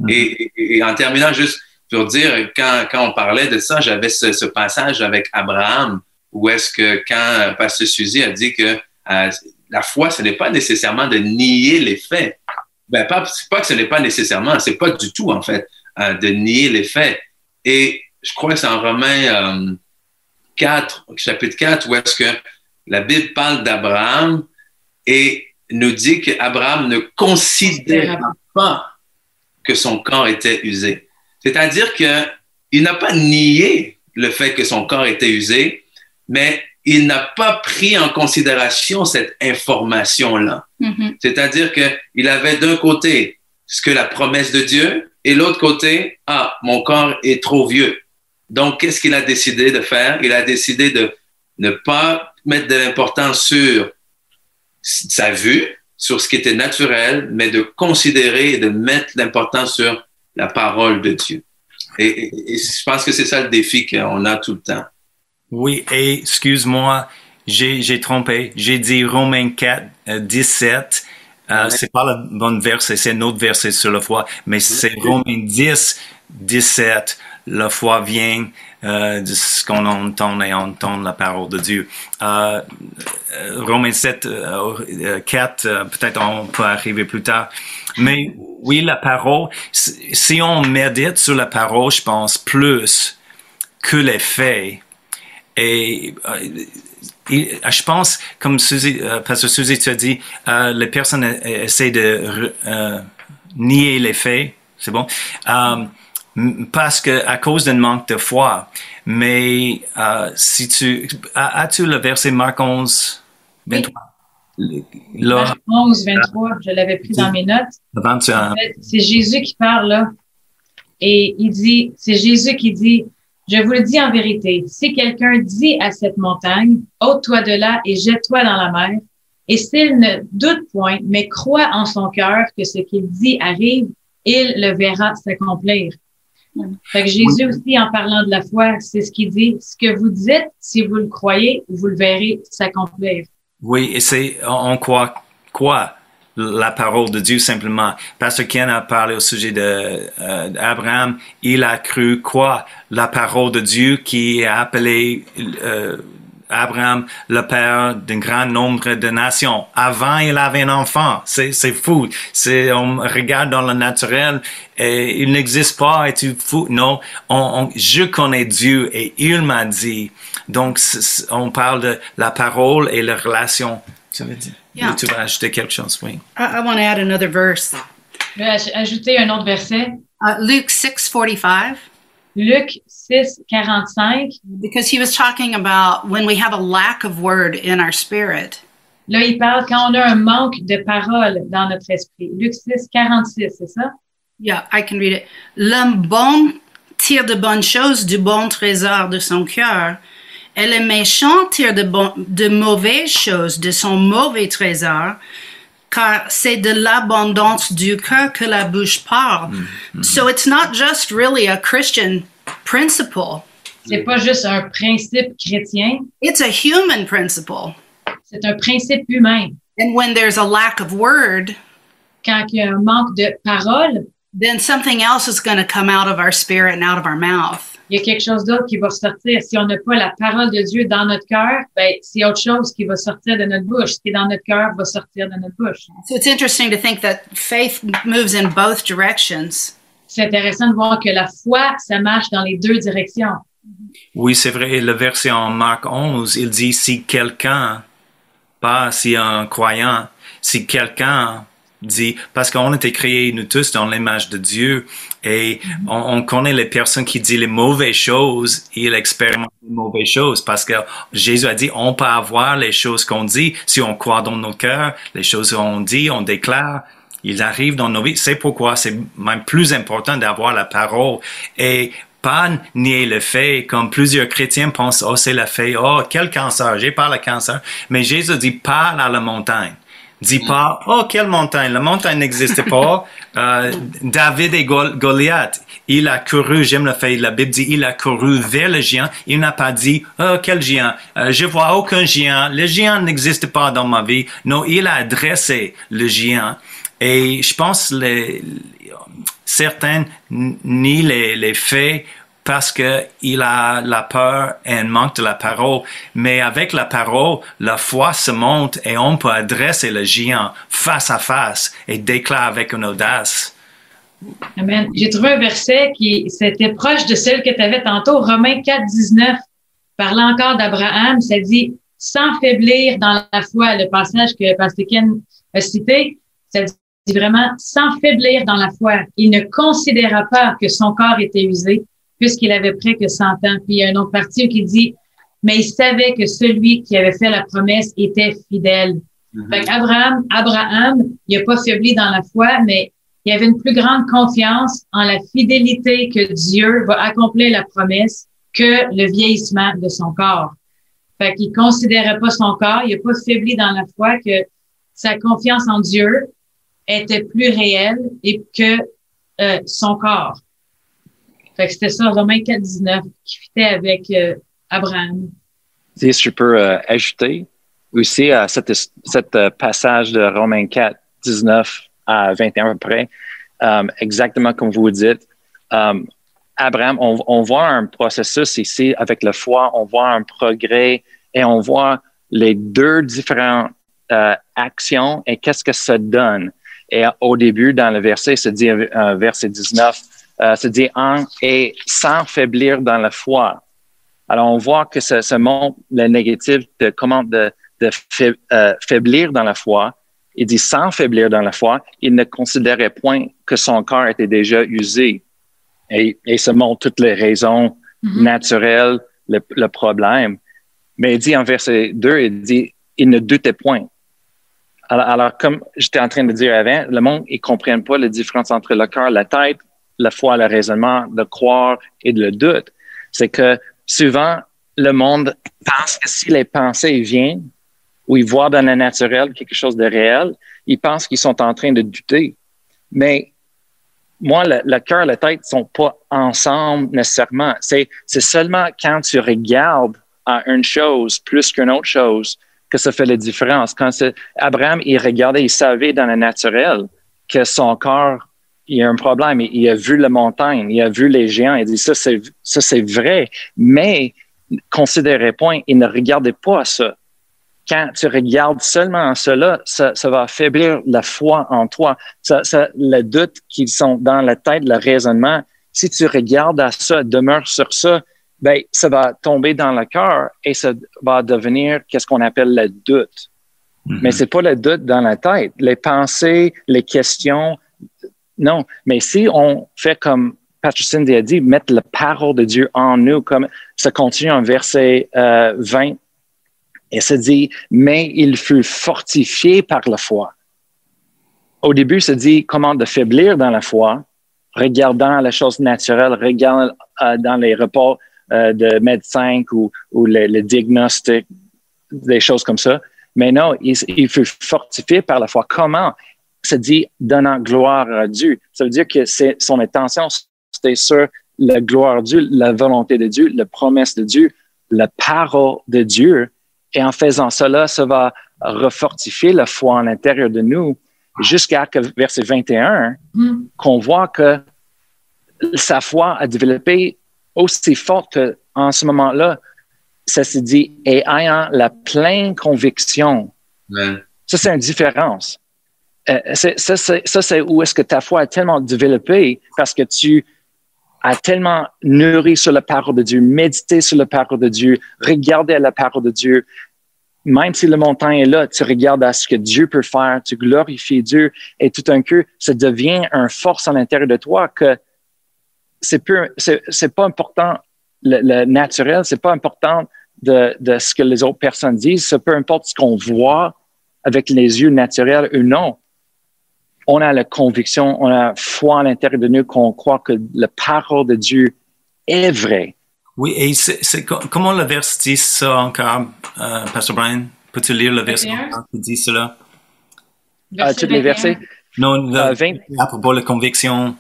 Et en terminant, juste pour dire, quand on parlait de ça, j'avais ce passage avec Abraham, où est-ce que quand Pasteur Suzy a dit que la foi, ce n'est pas nécessairement de nier les faits. Ben, pas que ce n'est pas nécessairement, c'est pas du tout, en fait, de nier les faits. Et je crois que c'est en Romains 4, chapitre 4, où est-ce que la Bible parle d'Abraham et nous dit qu'Abraham ne considère pas que son corps était usé. C'est-à-dire qu'il n'a pas nié le fait que son corps était usé, mais il n'a pas pris en considération cette information-là. C'est-à-dire qu'il avait d'un côté ce que la promesse de Dieu et l'autre côté, mon corps est trop vieux. Donc, qu'est-ce qu'il a décidé de faire? Il a décidé de ne pas mettre de l'importance sur sa vue, sur ce qui était naturel, mais de considérer et de mettre l'importance sur la parole de Dieu. Et je pense que c'est ça le défi qu'on a tout le temps. Oui, et excuse-moi, j'ai trompé. J'ai dit Romains 4, 17. C'est pas le bon verset, c'est un autre verset sur la foi, mais c'est Romains 10, 17. La foi vient de ce qu'on entend et entend la parole de Dieu. Romains 7, 4, peut-être on peut arriver plus tard. Mais oui, la parole, si on médite sur la parole, je pense, plus que les faits. Et je pense, comme Pasteur Suzy, tu as dit, les personnes essaient de nier les faits. C'est bon? Parce que à cause d'un manque de foi. Mais si as-tu le verset Marc 11, 23? Marc 11, 23, je l'avais pris dans mes notes. En fait, c'est Jésus qui parle là. Et c'est Jésus qui dit, je vous le dis en vérité, si quelqu'un dit à cette montagne, ôte-toi de là et jette-toi dans la mer, et s'il ne doute point, mais croit en son cœur que ce qu'il dit arrive, il le verra s'accomplir. Fait que Jésus aussi, en parlant de la foi, c'est ce qu'il dit. Ce que vous dites, si vous le croyez, vous le verrez s'accomplir. Oui, et on croit quoi? La parole de Dieu simplement. Pasteur Ken a parlé au sujet d'Abraham. Il a cru quoi? La parole de Dieu qui a appelé Abraham le père d'un grand nombre de nations. Avant, il avait un enfant. C'est fou. On regarde dans le naturel et il n'existe pas. Et tu fou? Non. Je connais Dieu et il m'a dit. Donc, on parle de la parole et la relation. Tu veux dire? Yeah. Tu vas ajouter quelque chose, oui. I want to add another verse. Je vais ajouter un autre verset. Luke 6:45. Luc 6, 45. Because he was talking about when we have a lack of word in our spirit. Là, il parle quand on a un manque de parole dans notre esprit. Luc 6, 46, c'est ça? Yeah, I can read it. L'homme bon tire de bonnes choses du bon trésor de son cœur, et le méchant tire de mauvaises choses de son mauvais trésor, car c'est de l'abondance du cœur que la bouche parle. So it's not just really a Christian principle. C'est pas juste un principe chrétien. It's a human principle. C'est un principe humain. And when there's a lack of word, quand il y a un manque de parole, then something else is going to come out of our spirit and out of our mouth. Il y a quelque chose d'autre qui va sortir. Si on n'a pas la parole de Dieu dans notre cœur, ben, c'est autre chose qui va sortir de notre bouche. Ce qui est dans notre cœur va sortir de notre bouche. So it's interesting to think that faith moves in both directions. C'est intéressant de voir que la foi, ça marche dans les deux directions. Oui, c'est vrai. Le verset en Marc 11, il dit si quelqu'un, pas si un croyant, si quelqu'un dit, parce qu'on a été créés, nous tous, dans l'image de Dieu, et on connaît les personnes qui disent les mauvaises choses, ils expérimentent les mauvaises choses, parce que Jésus a dit, on peut avoir les choses qu'on dit, si on croit dans nos cœurs, les choses qu'on dit, on déclare, ils arrivent dans nos vies. C'est pourquoi c'est même plus important d'avoir la parole, et pas nier le fait, comme plusieurs chrétiens pensent, oh, c'est le fait, oh, quel cancer, j'ai pas le cancer, mais Jésus dit, parle à la montagne. Dis pas, oh, quelle montagne? La montagne n'existe pas. David et Goliath, il a couru, j'aime le fait, la Bible dit, il a couru vers le géant. Il n'a pas dit, oh, quel géant? Je vois aucun géant. Le géant n'existe pas dans ma vie. Non, il a adressé le géant. Et je pense certains nient les faits parce que il a la peur et un manque de la parole. Mais avec la parole, la foi se monte et on peut adresser le géant face à face et déclarer avec une audace. Amen. J'ai trouvé un verset c'était proche de celle que tu avais tantôt, Romains 4, 19. Parlant encore d'Abraham, ça dit « sans faiblir dans la foi », le passage que Pasteur Ken a cité, ça dit vraiment « sans faiblir dans la foi ». Il ne considéra pas que son corps était usé, puisqu'il avait près que 100 ans. Puis il y a un autre partie qui dit, mais il savait que celui qui avait fait la promesse était fidèle. Fait qu'Abraham, il n'a pas faibli dans la foi, mais il avait une plus grande confiance en la fidélité que Dieu va accomplir la promesse que le vieillissement de son corps. Fait qu'il considérait pas son corps, il n'a pas faibli dans la foi, que sa confiance en Dieu était plus réelle et que son corps. Fait que c'était ça, Romains 4, 19, qui fitait avec Abraham. Si je peux ajouter aussi à cet passage de Romains 4, 19 à 21 à peu près, exactement comme vous dites, Abraham, on voit un processus ici avec la foi, on voit un progrès et on voit les deux différentes actions et qu'est-ce que ça donne. Et au début, dans le verset, se dit, verset 19, se dit et sans faiblir dans la foi. Alors, on voit que ça montre le négatif de comment de faiblir dans la foi. Il dit sans faiblir dans la foi, il ne considérait point que son corps était déjà usé. Et ça montre toutes les raisons naturelles, le problème. Mais il dit en verset 2, il dit, il ne doutait point. Alors comme j'étais en train de dire avant, le monde, ils comprennent pas la différence entre le cœur, la tête, la foi, le raisonnement, de croire et de le doute. C'est que souvent, le monde pense que si les pensées viennent ou ils voient dans le naturel quelque chose de réel, ils pensent qu'ils sont en train de douter. Mais moi, le cœur et la tête sont pas ensemble nécessairement. C'est seulement quand tu regardes à une chose plus qu'une autre chose que ça fait la différence. Quand Abraham, il regardait, il savait dans le naturel que son corps, il y a un problème. Il a vu la montagne, il a vu les géants. Il dit, ça c'est vrai. Mais, considérez point, il ne regardait pas à ça. Quand tu regardes seulement à cela, ça va affaiblir la foi en toi. Le doute qui sont dans la tête, le raisonnement, si tu regardes à ça, demeure sur ça, ben, ça va tomber dans le cœur et ça va devenir qu'est-ce qu'on appelle le doute. Mais c'est pas le doute dans la tête. Les pensées, les questions, non. Mais si on fait comme Pasteur Cindy a dit, mettre la parole de Dieu en nous, comme ça continue en verset 20, et ça dit, mais il fut fortifié par la foi. Au début, ça dit comment de faiblir dans la foi, regardant les choses naturelles, regardant dans les reports de médecins ou le diagnostic, des choses comme ça. Mais non, il fut fortifié par la foi. Comment? Ça dit donnant gloire à Dieu. Ça veut dire que son attention, c'était sur la gloire de Dieu, la volonté de Dieu, la promesse de Dieu, la parole de Dieu. Et en faisant cela, ça va refortifier la foi à l'intérieur de nous jusqu'à verset 21, qu'on voit que sa foi a développé aussi forte qu'en ce moment-là, ça se dit, et ayant la pleine conviction. Amen. Ça, c'est une différence. Ça, c'est où est-ce que ta foi a tellement développé parce que tu as tellement nourri sur la parole de Dieu, médité sur la parole de Dieu, regardé à la parole de Dieu. Même si le montagne est là, tu regardes à ce que Dieu peut faire, tu glorifies Dieu et tout d'un coup, ça devient une force à l'intérieur de toi que c'est pas important le naturel, c'est pas important de ce que les autres personnes disent, c'est peu importe ce qu'on voit avec les yeux naturels ou non. On a la conviction, on a la foi à l'intérieur de nous qu'on croit que la parole de Dieu est vraie. Oui, et comment le verset dit ça encore, Pasteur Brian? Peux-tu lire le verset qui dit cela? tous les versets. Non, 20. à propos de la conviction.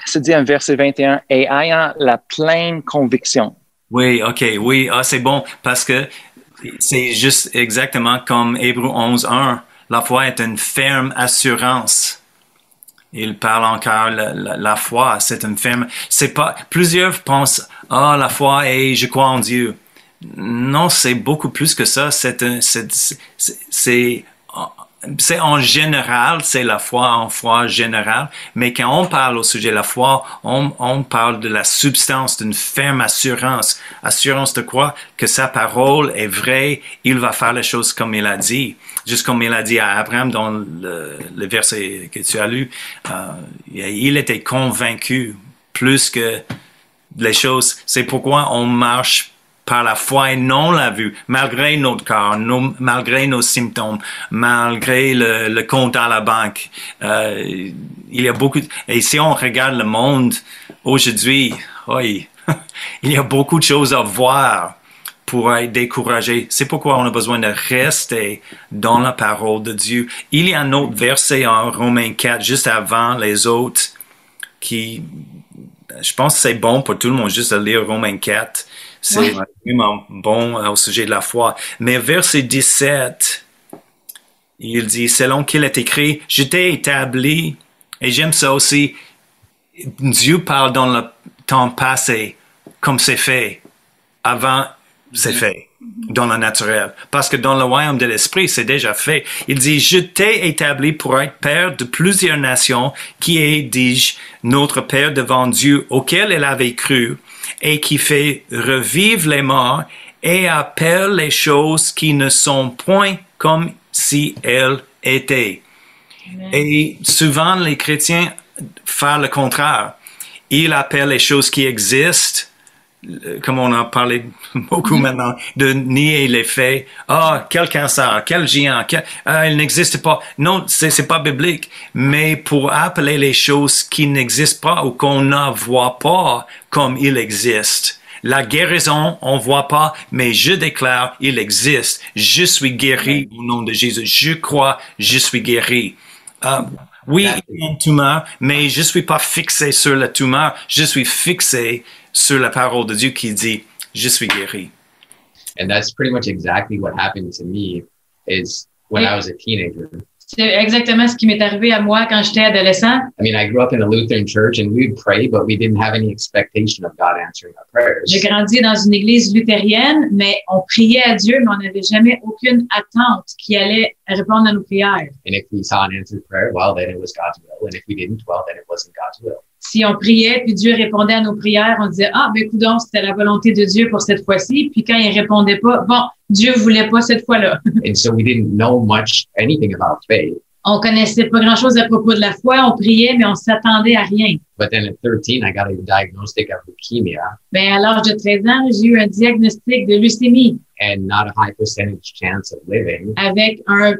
C'est dit en verset 21, et ayant la pleine conviction. Oui, OK, oui, c'est bon, parce que c'est juste exactement comme Hébreux 11.1. La foi est une ferme assurance. Il parle encore la foi, c'est une ferme. C'est pas. Plusieurs pensent, la foi et je crois en Dieu. Non, c'est beaucoup plus que ça. C'est en général, c'est la foi en foi générale, mais quand on parle au sujet de la foi, on parle de la substance, d'une ferme assurance. Assurance de quoi? Que sa parole est vraie, il va faire les choses comme il a dit. Juste comme il a dit à Abraham dans le verset que tu as lu, il était convaincu plus que les choses. C'est pourquoi on marche par la foi et non la vue, malgré notre corps, malgré nos symptômes, malgré le compte à la banque. Il y a beaucoup et si on regarde le monde aujourd'hui, oui, il y a beaucoup de choses à voir pour être découragé. C'est pourquoi on a besoin de rester dans la parole de Dieu. Il y a un autre verset en Romains 4, juste avant les autres, qui, je pense que c'est bon pour tout le monde juste de lire Romains 4. C'est vraiment bon au sujet de la foi. Mais verset 17, il dit, selon qu'il est écrit, je t'ai établi, et j'aime ça aussi, Dieu parle dans le temps passé, comme c'est fait, avant c'est fait, dans le naturel. Parce que dans le royaume de l'esprit, c'est déjà fait. Il dit, je t'ai établi pour être père de plusieurs nations, qui est, dis-je, notre père devant Dieu, auquel elle avait cru, et qui fait revivre les morts et appelle les choses qui ne sont point comme si elles étaient. Amen. Et souvent, les chrétiens font le contraire. Ils appellent les choses qui existent, comme on en parlé beaucoup maintenant, de nier les faits. Quel cancer, quel géant, il n'existe pas. Non, c'est pas biblique. Mais pour appeler les choses qui n'existent pas ou qu'on ne voit pas comme il existe. La guérison, on voit pas, mais je déclare, il existe. Je suis guéri au nom de Jésus. Je crois, je suis guéri. Oui, il y a une tumeur, mais je suis pas fixé sur la tumeur. Je suis fixé sur la parole de Dieu qui dit, je suis guéri. And that's pretty much exactly what happened to me is when I was a teenager. C'est exactement ce qui m'est arrivé à moi quand j'étais adolescent. I mean, I grew up in a Lutheran church and we would pray, but we didn't have any expectation of God answering our prayers. J'ai grandi dans une église luthérienne, mais on priait à Dieu, mais on n'avait jamais aucune attente qu'il allait répondre à nos prières. And if we saw an answered prayer, well, then it was God's will. And if we didn't, well, then it wasn't God's will. Si on priait, puis Dieu répondait à nos prières, on disait, coudonc, c'était la volonté de Dieu pour cette fois-ci. Puis quand il répondait pas, bon, Dieu voulait pas cette fois-là. And so we didn't know anything about faith. On connaissait pas grand-chose à propos de la foi, on priait, mais on s'attendait à rien. But then at 13, I got a diagnostic of leukemia. Ben, à l'âge de 13 ans, j'ai eu un diagnostic de leucémie. And not a high percentage chance of living. Avec un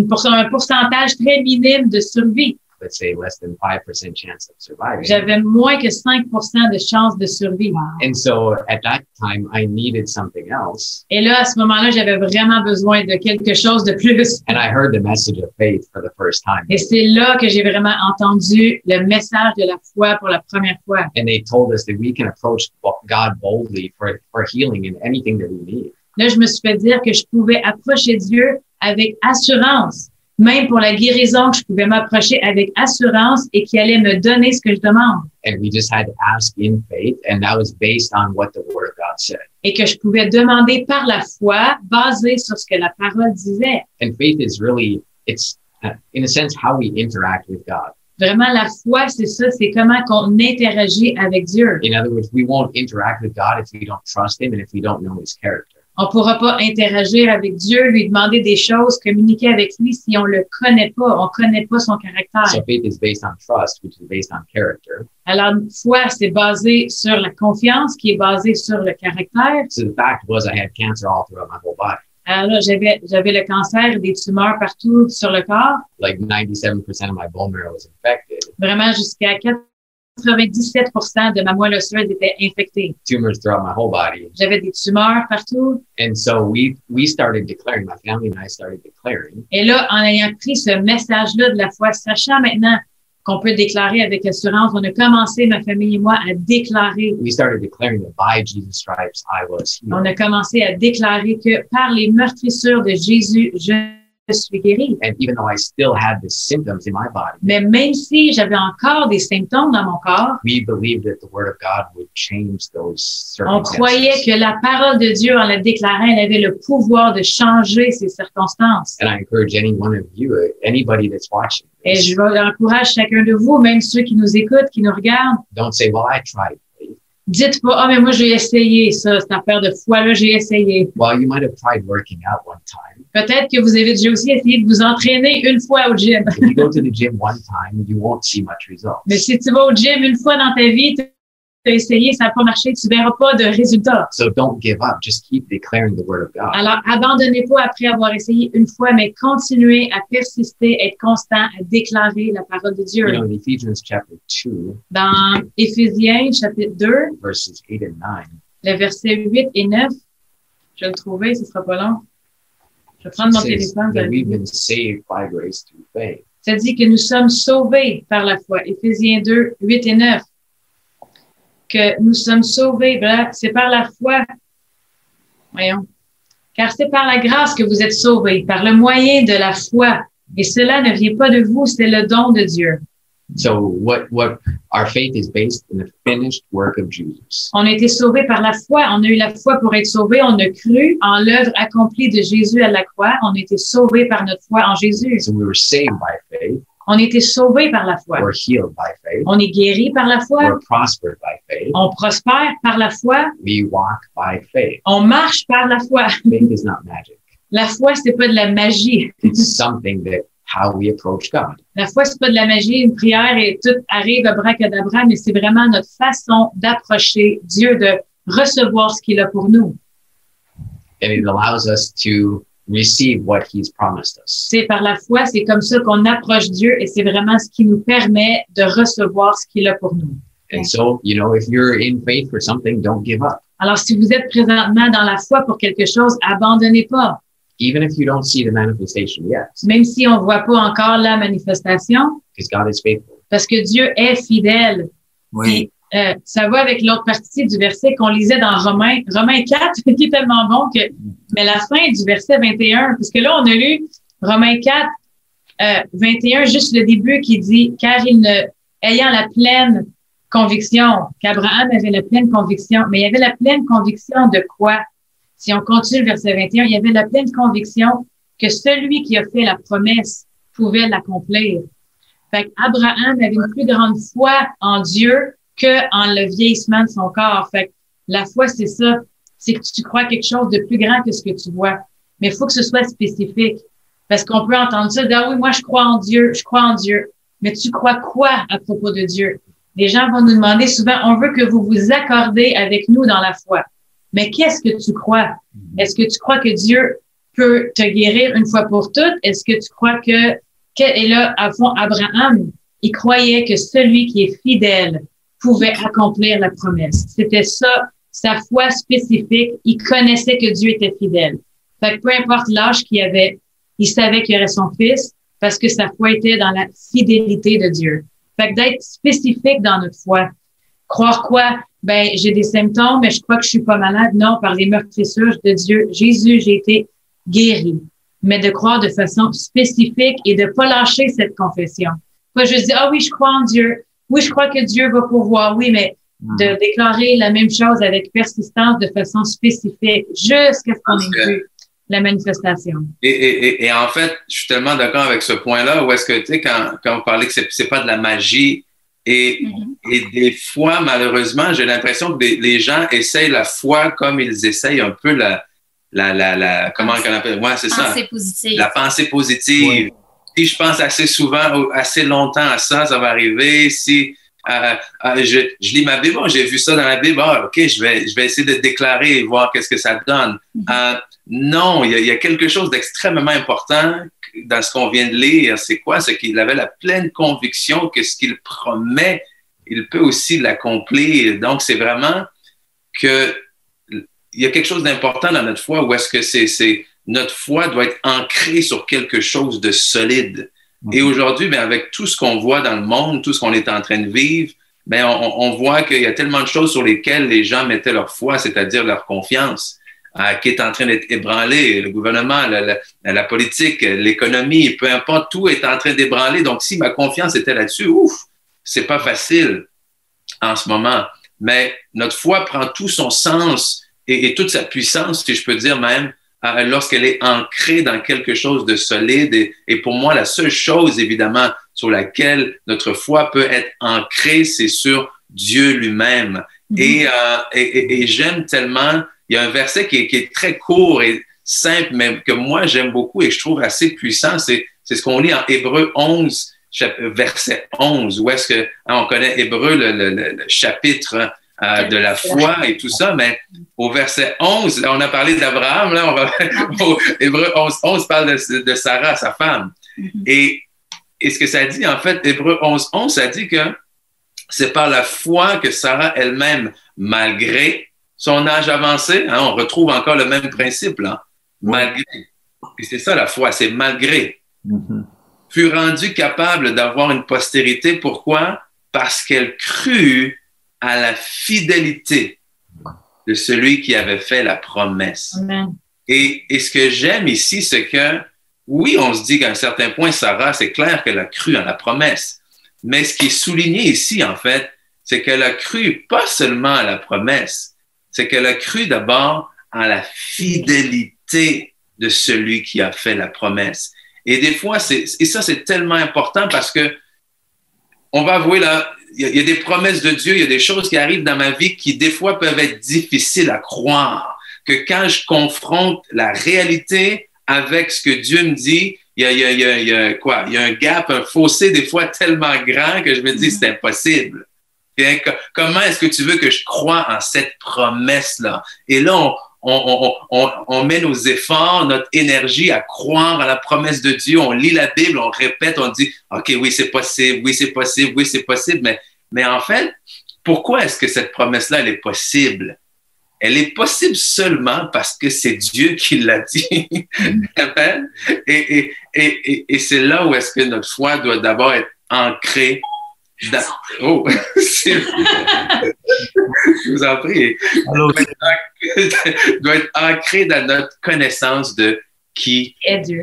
pourcentage très minime de survie. Let's say less than 5% chance of surviving. J'avais moins que 5% de chance de survie. And so at that time, I needed something else. Et là, à ce moment-là, j'avais vraiment besoin de quelque chose de plus. And I heard the message of faith for the first time. Et c'est là que j'ai vraiment entendu le message de la foi pour la première fois. And they told us that we can approach God boldly for healing in anything that we need. Là, je me suis fait dire que je pouvais approcher Dieu avec assurance. Même pour la guérison, je pouvais m'approcher avec assurance et qu'il allait me donner ce que je demande. And we just had to ask in faith, and that was based on what the Word of God said. Et que je pouvais demander par la foi, basé sur ce que la parole disait. And faith is really, it's in a sense how we interact with God. Vraiment, la foi, c'est ça, c'est comment qu'on interagit avec Dieu. In other words, we won't interact with God if we don't trust Him and if we don't know His character. On ne pourra pas interagir avec Dieu, lui demander des choses, communiquer avec lui si on le connaît pas, on connaît pas son caractère. So faith is based on trust, which is based on character. Alors, foi, c'est basé sur la confiance, qui est basée sur le caractère. So the fact was I had cancer all throughout my whole body. Alors là, j'avais le cancer et des tumeurs partout sur le corps. Like 97% of my bone marrow was infected. Vraiment, jusqu'à 97% de ma moelle osseuse était infectée. Tumors throughout my whole body. J'avais des tumeurs partout. And so we started declaring, my family and I started declaring. Et là, en ayant pris ce message-là de la foi, sachant maintenant qu'on peut déclarer avec assurance, on a commencé, ma famille et moi, à déclarer. We started declaring that by Jesus' stripes I was healed. On a commencé à déclarer que par les meurtrissures de Jésus, je suis guéri. And even though I still had the symptoms in my body, Mais même si j'avais encore des symptômes dans mon corps, we believed that the word of God would change those on croyait circumstances. que la parole de Dieu, en la déclarant, elle avait le pouvoir de changer ces circonstances. And I encourage any one of you, anybody that's watching Et this, je encourage chacun de vous, même ceux qui nous écoutent, qui nous regardent, don't say, well, I tried. dites pas, ah, mais moi, j'ai essayé ça, cette affaire de foi-là, j'ai essayé. Well, you might have tried working out one time. Peut-être que vous avez déjà aussi essayé de vous entraîner une fois au gym. If you go to the gym one time, you won't see much results. Mais si tu vas au gym une fois dans ta vie, tu as essayé, ça n'a pas marché, tu verras pas de résultat. So don't give up. Just keep declaring the word of God. Alors, abandonnez pas après avoir essayé une fois, mais continuez à persister, être constant, à déclarer la parole de Dieu. You know, in Ephesians chapter 2, Dans Éphésiens, chapitre 2, verses 8 and 9, les versets 8 et 9, je vais le trouver, ce sera pas long. Je vais prendre mon says téléphone. that we've been saved by grace through faith. Ça dit que nous sommes sauvés par la foi. Éphésiens 2, 8 et 9. Que nous sommes sauvés, voilà, c'est par la foi. Voyons. Car c'est par la grâce que vous êtes sauvés, par le moyen de la foi. Et cela ne vient pas de vous, c'est le don de Dieu. So what our faith is based in the finished work of Jesus. On a été sauvés par la foi. On a eu la foi pour être sauvés. On a cru en l'œuvre accomplie de Jésus à la croix. On a été sauvés par notre foi en Jésus. So we were saved by faith. On a été sauvés par la foi. We're healed by faith. On est guéri par la foi. We're prospered by faith. On prospère par la foi. We walk by faith. On marche par la foi. Faith is not magic. La foi, c'est pas de la magie. It's something that how we approach God. La foi, c'est pas de la magie, une prière et tout arrive à abracadabra, mais c'est vraiment notre façon d'approcher Dieu, de recevoir ce qu'il a pour nous. And it allows us to receive what He's promised us. C'est par la foi, c'est comme ça qu'on approche Dieu et c'est vraiment ce qui nous permet de recevoir ce qu'il a pour nous. And so, you know, if you're in faith for something, don't give up. Alors, si vous êtes présentement dans la foi pour quelque chose, abandonnez pas. Even if you don't see the manifestation yet, Même si on voit pas encore la manifestation, because God is faithful. parce que Dieu est fidèle. Oui. Puis, ça va avec l'autre partie du verset qu'on lisait dans Romains 4, qui est tellement bon que, mais la fin du verset 21, parce que là, on a lu Romains 4, 21, juste le début qui dit, car ayant la pleine conviction, qu'Abraham avait la pleine conviction, mais il y avait la pleine conviction de quoi? Si on continue le verset 21, il y avait la pleine conviction que celui qui a fait la promesse pouvait l'accomplir. Fait qu'Abraham avait une plus grande foi en Dieu qu'en le vieillissement de son corps. Fait que la foi, c'est ça. C'est que tu crois quelque chose de plus grand que ce que tu vois. Mais il faut que ce soit spécifique. Parce qu'on peut entendre ça, dire, ah oui, moi, je crois en Dieu, je crois en Dieu. Mais tu crois quoi à propos de Dieu? Les gens vont nous demander souvent, on veut que vous vous accordez avec nous dans la foi. Mais qu'est-ce que tu crois? Est-ce que tu crois que Dieu peut te guérir une fois pour toutes? Est-ce que tu crois et là, à fond, Abraham, il croyait que celui qui est fidèle pouvait accomplir la promesse. C'était ça, sa foi spécifique. Il connaissait que Dieu était fidèle. Fait que peu importe l'âge qu'il avait, il savait qu'il y aurait son fils parce que sa foi était dans la fidélité de Dieu. Fait que d'être spécifique dans notre foi. Croire quoi? Ben, j'ai des symptômes, mais je crois que je suis pas malade. Non, par les meurtrissures de Dieu, Jésus, j'ai été guéri. Mais de croire de façon spécifique et de pas lâcher cette confession. Pas juste dire, ah oui, je crois en Dieu. Oui, je crois que Dieu va pourvoir. Oui, mais de déclarer la même chose avec persistance de façon spécifique jusqu'à ce qu'on ait vu la manifestation. Et en fait, je suis tellement d'accord avec ce point-là où est-ce que, tu sais, quand on parlait que c'est pas de la magie, et des fois, malheureusement, j'ai l'impression que les gens essayent la foi comme ils essayent un peu comment on appelle? Ouais, c'est ça. Pensée positive. La pensée positive. Oui. Si je pense assez souvent, assez longtemps à ça, ça va arriver. Si je lis ma Bible, j'ai vu ça dans la Bible, OK, je vais essayer de déclarer et voir qu'est-ce que ça donne. Non, il y a quelque chose d'extrêmement important dans ce qu'on vient de lire. C'est quoi? C'est qu'il avait la pleine conviction que ce qu'il promet il peut aussi l'accomplir. Donc, c'est vraiment que il y a quelque chose d'important dans notre foi où est-ce que notre foi doit être ancrée sur quelque chose de solide. Et aujourd'hui, ben, avec tout ce qu'on voit dans le monde, tout ce qu'on est en train de vivre, ben, on voit qu'il y a tellement de choses sur lesquelles les gens mettaient leur foi, c'est-à-dire leur confiance, qui est en train d'être ébranlée. Le gouvernement, la politique, l'économie, peu importe, tout est en train d'ébranler. Donc, si ma confiance était là-dessus, ouf, c'est pas facile en ce moment. Mais notre foi prend tout son sens et toute sa puissance, si je peux dire même, lorsqu'elle est ancrée dans quelque chose de solide. Et pour moi, la seule chose, évidemment, sur laquelle notre foi peut être ancrée, c'est sur Dieu lui-même. Et j'aime tellement, il y a un verset qui est très court et simple, mais que moi, j'aime beaucoup et que je trouve assez puissant. C'est ce qu'on lit en Hébreux 11, verset 11, où est-ce que on connaît Hébreux, le chapitre de la foi et tout ça, mais au verset 11, là, on a parlé d'Abraham, là, on va au Hébreux 11 parle de Sarah, sa femme. Et ce que ça dit, en fait, Hébreux 11, ça dit que c'est par la foi que Sarah elle-même, malgré son âge avancé, hein, on retrouve encore le même principe, là, malgré. Et c'est ça la foi, c'est malgré. Fut rendue capable d'avoir une postérité. Pourquoi? Parce qu'elle crut à la fidélité de celui qui avait fait la promesse. Amen. Et ce que j'aime ici, c'est que, oui, on se dit qu'à un certain point, Sarah, c'est clair qu'elle a cru à la promesse. Mais ce qui est souligné ici, en fait, c'est qu'elle a cru pas seulement à la promesse, c'est qu'elle a cru d'abord à la fidélité de celui qui a fait la promesse. Et des fois, et ça, c'est tellement important parce que on va avouer là, il y a des promesses de Dieu, il y a des choses qui arrivent dans ma vie qui, des fois, peuvent être difficiles à croire. Que quand je confronte la réalité avec ce que Dieu me dit, il y a un gap, un fossé, des fois, tellement grand que je me dis, c'est impossible. Comment est-ce que tu veux que je croie en cette promesse-là? Et là, on met nos efforts, notre énergie à croire à la promesse de Dieu. On lit la Bible, on répète, on dit, OK, oui, c'est possible, oui, c'est possible, oui, c'est possible. Mais en fait, pourquoi est-ce que cette promesse-là, elle est possible? Elle est possible seulement parce que c'est Dieu qui l'a dit. Et c'est là où est-ce que notre foi doit d'abord être ancrée. Oh, je vous en prie. Doit être ancré dans notre connaissance de qui est Dieu.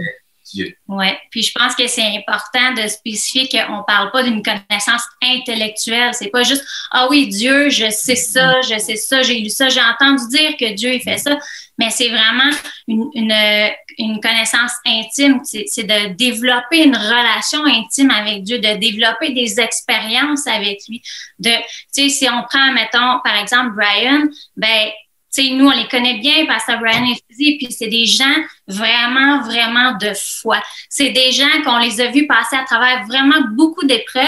Oui, puis je pense que c'est important de spécifier qu'on ne parle pas d'une connaissance intellectuelle. C'est pas juste « Ah oui, Dieu, je sais ça, j'ai lu ça, j'ai entendu dire que Dieu il fait ça », mais c'est vraiment une connaissance intime. C'est de développer une relation intime avec Dieu, de développer des expériences avec lui. Tu sais, si on prend, mettons, par exemple, Brian, ben t'sais, nous, on les connaît bien, Pasteur Brian et Fizzy, puis c'est des gens vraiment, vraiment de foi. C'est des gens qu'on les a vus passer à travers vraiment beaucoup d'épreuves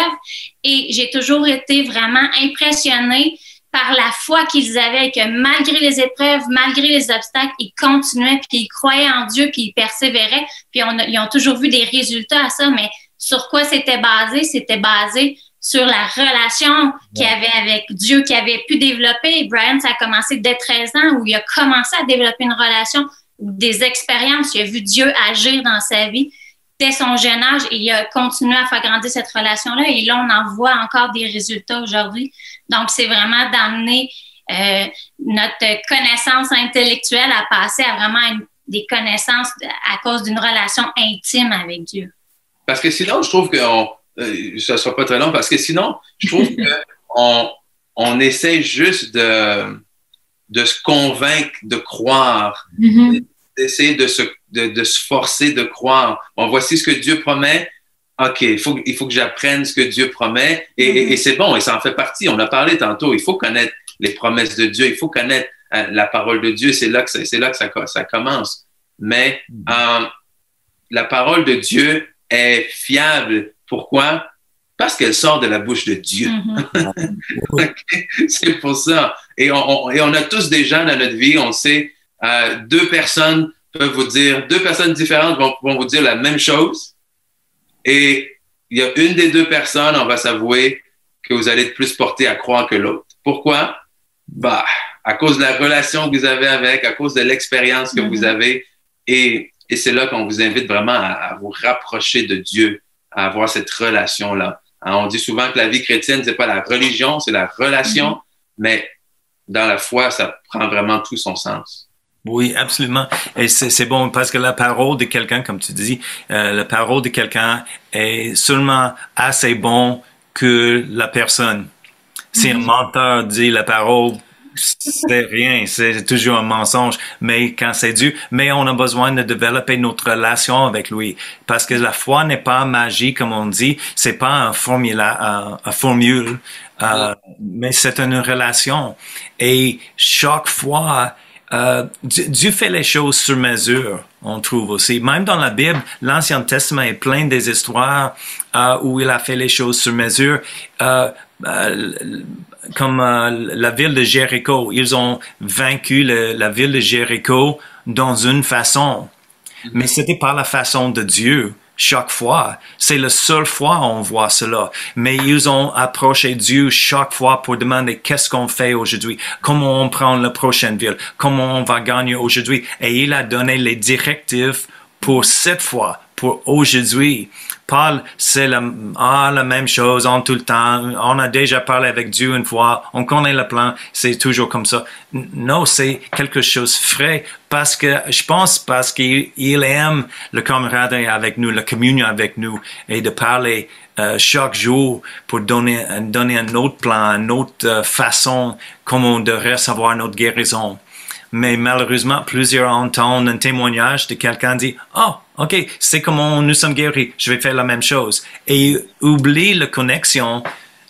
et j'ai toujours été vraiment impressionnée par la foi qu'ils avaient, que malgré les épreuves, malgré les obstacles, ils continuaient, puis ils croyaient en Dieu, puis ils persévéraient, puis ils ont toujours vu des résultats à ça, mais sur quoi c'était basé? C'était basé sur la relation qu'il avait avec Dieu, qu'il avait pu développer. Brian, ça a commencé dès 13 ans, où il a commencé à développer une relation, des expériences. Il a vu Dieu agir dans sa vie dès son jeune âge et il a continué à faire grandir cette relation-là. Et là, on en voit encore des résultats aujourd'hui. Donc, c'est vraiment d'amener notre connaissance intellectuelle à passer à vraiment des connaissances à cause d'une relation intime avec Dieu. Parce que sinon, je trouve que ça ne sera pas très long, parce que sinon, je trouve qu'on essaie juste de se convaincre de croire, d'essayer de se forcer de croire. Bon, voici ce que Dieu promet. OK, il faut que j'apprenne ce que Dieu promet. Et c'est bon, et ça en fait partie. On a parlé tantôt, il faut connaître les promesses de Dieu, il faut connaître la parole de Dieu. C'est là que ça commence. Mais la parole de Dieu est fiable. Pourquoi? Parce qu'elle sort de la bouche de Dieu. Okay? C'est pour ça. Et on a tous des gens dans notre vie, on sait, deux personnes différentes vont vous dire la même chose. Et il y a une des deux personnes, on va s'avouer, que vous allez être plus porté à croire que l'autre. Pourquoi? Bah, à cause de la relation que vous avez avec, à cause de l'expérience que vous avez. Et c'est là qu'on vous invite vraiment à vous rapprocher de Dieu, à avoir cette relation-là. Hein, on dit souvent que la vie chrétienne, c'est pas la religion, c'est la relation, mais dans la foi, ça prend vraiment tout son sens. Oui, absolument. Et c'est bon parce que la parole de quelqu'un, comme tu dis, la parole de quelqu'un est seulement assez bon que la personne. Si un menteur dit la parole, c'est rien, c'est toujours un mensonge. Mais quand c'est Dieu, mais on a besoin de développer notre relation avec lui. Parce que la foi n'est pas magie, comme on dit, c'est pas un formule, mais c'est une relation. Et chaque fois, Dieu fait les choses sur mesure, on trouve aussi. Même dans la Bible, l'Ancien Testament est plein des histoires où il a fait les choses sur mesure. Comme la ville de Jéricho, ils ont vaincu la ville de Jéricho dans une façon, mais c'était pas la façon de Dieu. Chaque fois, c'est la seule fois on voit cela. Mais ils ont approché Dieu chaque fois pour demander qu'est-ce qu'on fait aujourd'hui, comment on prend la prochaine ville, comment on va gagner aujourd'hui. Et il a donné les directives pour cette fois, pour aujourd'hui. Paul, c'est la même chose en tout le temps. On a déjà parlé avec Dieu une fois. On connaît le plan. C'est toujours comme ça. Non, c'est quelque chose de frais parce qu'il aime le camaraderie avec nous, la communion avec nous et de parler chaque jour pour donner un autre plan, une autre façon comment on devrait recevoir notre guérison. Mais malheureusement, plusieurs entendent un témoignage de quelqu'un dit « Oh, OK, c'est comment nous sommes guéris, je vais faire la même chose. » Et oublie la connexion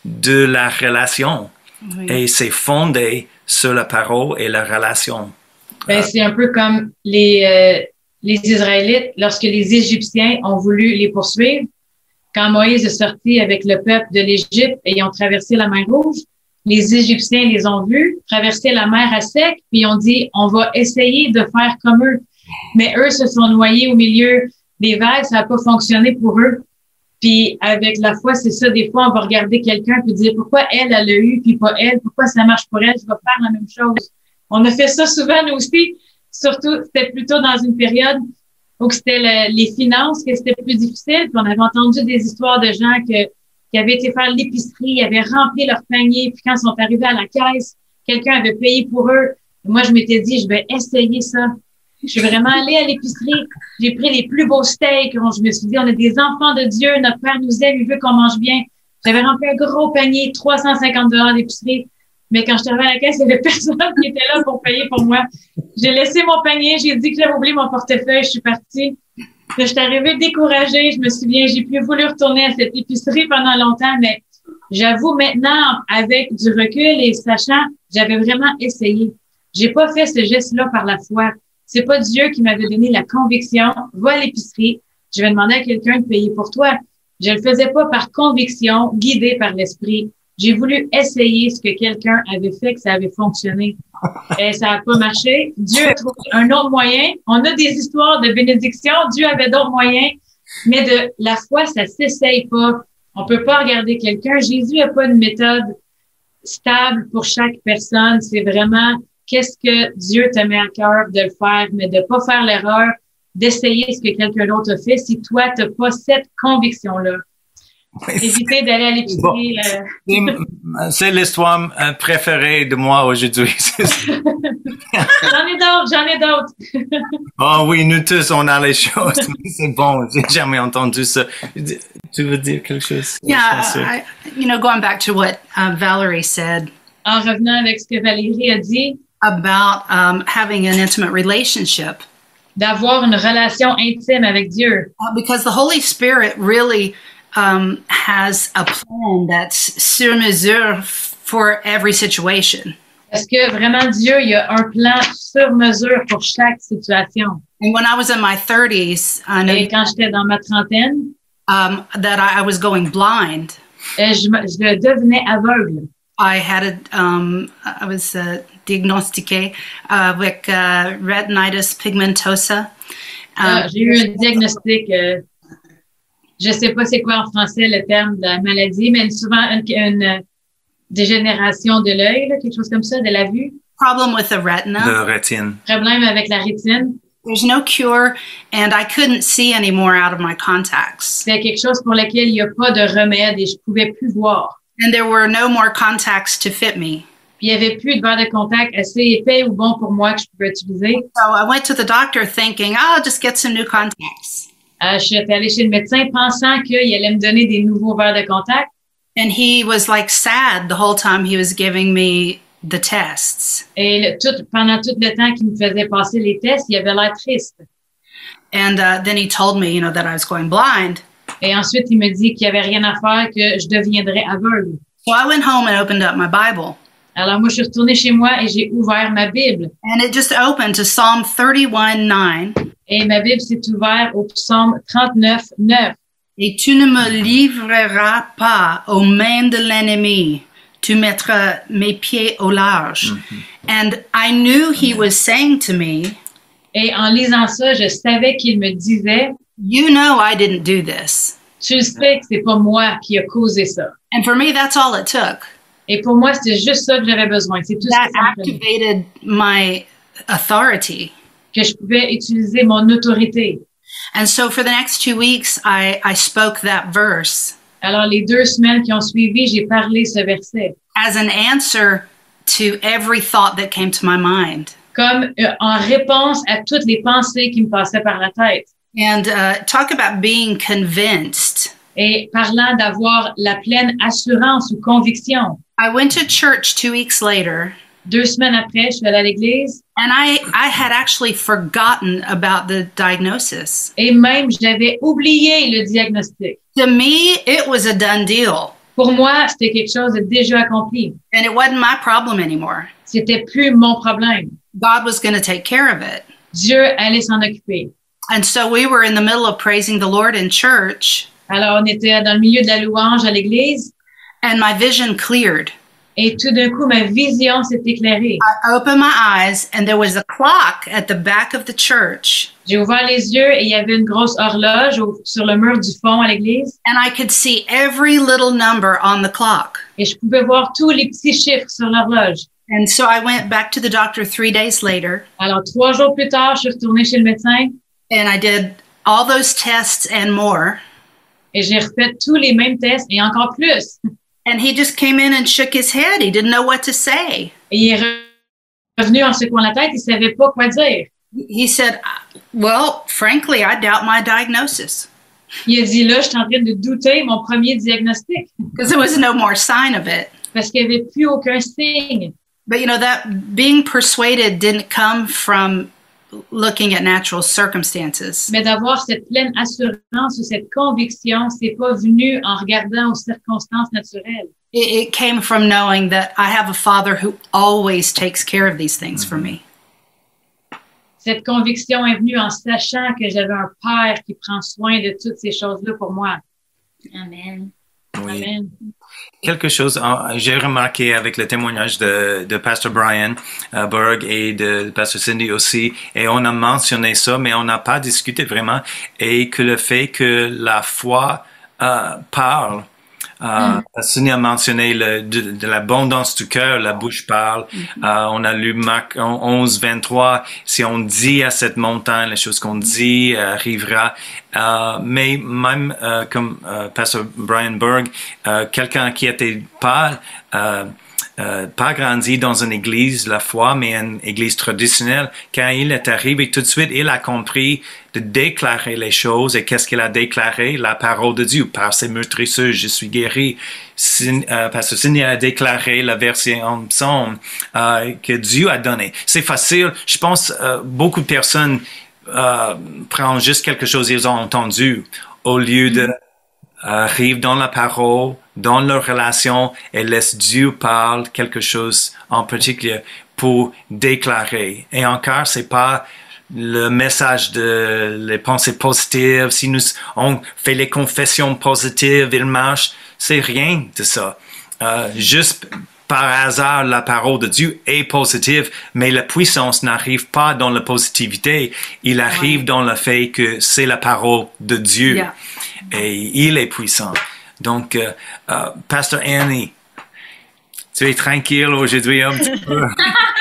de la relation. Oui. Et c'est fondé sur la parole et la relation. Ben, c'est un peu comme les Israélites, lorsque les Égyptiens ont voulu les poursuivre, quand Moïse est sorti avec le peuple de l'Égypte et ils ont traversé la mer Rouge, les Égyptiens les ont vus traverser la mer à sec, puis ils ont dit, on va essayer de faire comme eux. Mais eux se sont noyés au milieu des vagues, ça n'a pas fonctionné pour eux. Puis avec la foi, c'est ça, des fois, on va regarder quelqu'un puis dire, pourquoi elle l'a eu, puis pas elle, pourquoi ça marche pour elle, je vais faire la même chose. On a fait ça souvent, nous aussi, surtout, c'était plutôt dans une période où c'était les finances, que c'était plus difficile, puis on avait entendu des histoires de gens qui avaient été faire l'épicerie, ils avaient rempli leur panier, puis quand ils sont arrivés à la caisse, quelqu'un avait payé pour eux. Et moi, je m'étais dit, je vais essayer ça. Je suis vraiment allée à l'épicerie. J'ai pris les plus beaux steaks. Je me suis dit, on est des enfants de Dieu. Notre Père nous aime. Il veut qu'on mange bien. J'avais rempli un gros panier, 350 $ d'épicerie. Mais quand je suis arrivée à la caisse, il n'y avait personne qui était là pour payer pour moi. J'ai laissé mon panier. J'ai dit que j'avais oublié mon portefeuille. Je suis partie. Je suis arrivée découragée. Je me souviens, j'ai plus voulu retourner à cette épicerie pendant longtemps. Mais j'avoue maintenant, avec du recul et sachant, j'avais vraiment essayé. J'ai pas fait ce geste-là par la foi. C'est pas Dieu qui m'avait donné la conviction, va à l'épicerie, je vais demander à quelqu'un de payer pour toi. Je le faisais pas par conviction, guidé par l'esprit. J'ai voulu essayer ce que quelqu'un avait fait, que ça avait fonctionné. Et ça a pas marché. Dieu a trouvé un autre moyen. On a des histoires de bénédiction. Dieu avait d'autres moyens. Mais de la foi, ça s'essaye pas. On peut pas regarder quelqu'un. Jésus a pas une méthode stable pour chaque personne. C'est vraiment qu'est-ce que Dieu te met à cœur de le faire, mais de pas faire l'erreur d'essayer ce que quelqu'un d'autre a fait si toi, t'as pas cette conviction-là. Éviter d'aller à l'épicerie. C'est l'histoire préférée de moi aujourd'hui. J'en ai d'autres. Oh oui, nous tous, on a les choses. C'est bon, j'ai jamais entendu ça. Tu veux dire quelque chose? Yeah, going back to what Valerie said. En revenant avec ce que Valérie a dit. About having an intimate relationship. D'avoir une relation intime avec Dieu. Because the Holy Spirit really has a plan that's sur mesure for every situation. Parce que vraiment Dieu, il a un plan sur mesure pour chaque situation. And when I was in my 30s, et quand j'étais dans ma trentaine, that I was going blind. Je devenais aveugle. I was diagnostiquée avec retinitis pigmentosa. J'ai eu un diagnostic Je sais pas c'est quoi en français le terme de la maladie, mais souvent une dégénération de l'œil, là, quelque chose comme ça, de la vue. Problem with the retina. De rétine. Problème avec la rétine. There's no cure, and I couldn't see anymore out of my contacts. C'est quelque chose pour lequel il n'y a pas de remède et je pouvais plus voir. And there were no more contacts to fit me. Puis il y avait plus de verre de contact assez épais ou bon pour moi que je pouvais utiliser. So I went to the doctor thinking, oh, I'll just get some new contacts. Je suis allée chez le médecin pensant qu'il allait me donner des nouveaux verres de contact. And he was like sad the whole time he was giving me the tests. Et pendant tout le temps qu'il me faisait passer les tests, il avait l'air triste. And then he told me, you know, that I was going blind. Et ensuite, il me dit qu'il n'y avait rien à faire, que je deviendrais aveugle. So I went home and opened up my Bible. Alors moi, je suis retournée chez moi et j'ai ouvert ma Bible. And it just opened to Psalm 31:9. Et ma Bible s'est ouverte au psaume 39:9. Et tu ne me livreras pas aux mains de l'ennemi. Tu mettras mes pieds au large. And I knew he was saying to me, et en lisant ça, je savais qu'il me disait, you know I didn't do this. Tu sais que c'est pas moi qui a causé ça. And for me, that's all it took. Et pour moi, c'était juste ça que j'avais besoin. C'est tout That ce que ça me activated my authority. Que je pouvais utiliser mon autorité. And so for the next 2 weeks, I spoke that verse. Alors, les 2 semaines qui ont suivi, j'ai parlé ce verset. As an answer to every thought that came to my mind. Comme en réponse à toutes les pensées qui me passaient par la tête. And talk about being convinced. Et parlant d'avoir la pleine assurance ou conviction. I went to church 2 weeks later. 2 semaines après, je suis allée à l'église. And I had actually forgotten about the diagnosis. Et même, j'avais oublié le diagnostic. To me, it was a done deal. Pour moi, c'était quelque chose de déjà accompli. And it wasn't my problem anymore. C'était plus mon problème. God was going to take care of it. Dieu allait s'en occuper. And so we were in the middle of praising the Lord in church. Alors, on était dans le milieu de la louange à l'église. And my vision cleared. Et tout d'un coup, ma vision s'est éclairée. I opened my eyes and there was a clock at the back of the church. J'ai ouvert les yeux et il y avait une grosse horloge sur le mur du fond à l'église. And I could see every little number on the clock. Et je pouvais voir tous les petits chiffres sur l'horloge. And so I went back to the doctor 3 days later. Alors, 3 jours plus tard, je suis retournée chez le médecin. And I did all those tests and more. Et j'ai refait tous les mêmes tests et encore plus. And he just came in and shook his head. He didn't know what to say. Et il est revenu en secouant la tête, il savait pas quoi dire. He said, well, frankly, I doubt my diagnosis. Il a dit, là, je suis en train de douter mon premier diagnostic. Because there was no more sign of it. Parce qu'il n'y avait plus aucun signe. But, you know, that being persuaded didn't come from looking at natural circumstances. Mais d'avoir cette pleine assurance ou cette conviction, c'est pas venu en regardant aux circonstances naturelles. It came from knowing that I have a Father who always takes care of these things for me. Cette conviction est venue en sachant que j'avais un Père qui prend soin de toutes ces choses-là pour moi. Amen. Oui. Amen. Quelque chose, j'ai remarqué avec le témoignage de Pastor Brian Berg et de Pastor Cindy aussi, et on a mentionné ça, mais on n'a pas discuté vraiment, et que le fait que la foi parle, Cindy a mentionné de l'abondance du cœur, la bouche parle. On a lu Marc 11, 23. Si on dit à cette montagne, les choses qu'on dit arrivera. Mais même comme Pastor Brian Berg, quelqu'un qui était pas grandi dans une église, la foi, mais une église traditionnelle, quand il est arrivé tout de suite, il a compris de déclarer les choses. Et qu'est-ce qu'il a déclaré? La parole de Dieu. Par ses meurtrisseurs, je suis guéri. Pastor Cindy a déclaré la version psaume que Dieu a donnée. C'est facile. Je pense beaucoup de personnes prennent juste quelque chose qu'ils ont entendu au lieu de arrivent dans la parole, dans leur relation, et laissent Dieu parler quelque chose en particulier pour déclarer. Et encore, c'est pas le message de les pensées positives. Si nous on fait les confessions positives, il marche. C'est rien de ça. Juste par hasard, la parole de Dieu est positive, mais la puissance n'arrive pas dans la positivité. Il arrive dans le fait que c'est la parole de Dieu. Yeah. et il est puissant. Donc, Pasteur Annie, tu es tranquille aujourd'hui un petit peu.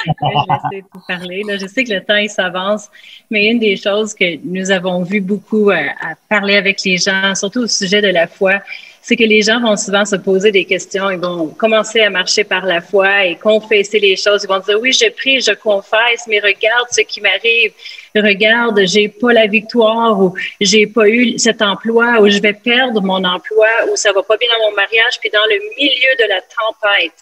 Je vais essayer de vous parler. Là, je sais que le temps il s'avance, mais une des choses que nous avons vu beaucoup à parler avec les gens, surtout au sujet de la foi, c'est que les gens vont souvent se poser des questions. Ils vont commencer à marcher par la foi et confesser les choses. Ils vont dire, oui, je prie, je confesse, mais regarde ce qui m'arrive. Regarde, j'ai pas la victoire ou j'ai pas eu cet emploi ou je vais perdre mon emploi ou ça va pas bien dans mon mariage. Puis dans le milieu de la tempête,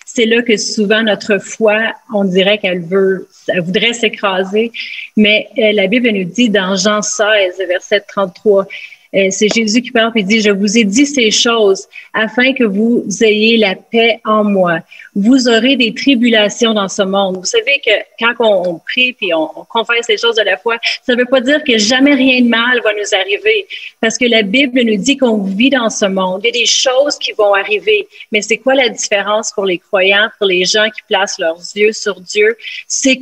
c'est là que souvent notre foi, on dirait qu'elle voudrait s'écraser. Mais la Bible nous dit dans Jean 16, verset 33, c'est Jésus qui parle et dit, je vous ai dit ces choses afin que vous ayez la paix en moi. Vous aurez des tribulations dans ce monde. Vous savez que quand on prie puis on confesse les choses de la foi, ça ne veut pas dire que jamais rien de mal va nous arriver. Parce que la Bible nous dit qu'on vit dans ce monde. Il y a des choses qui vont arriver. Mais c'est quoi la différence pour les croyants, pour les gens qui placent leurs yeux sur Dieu? C'est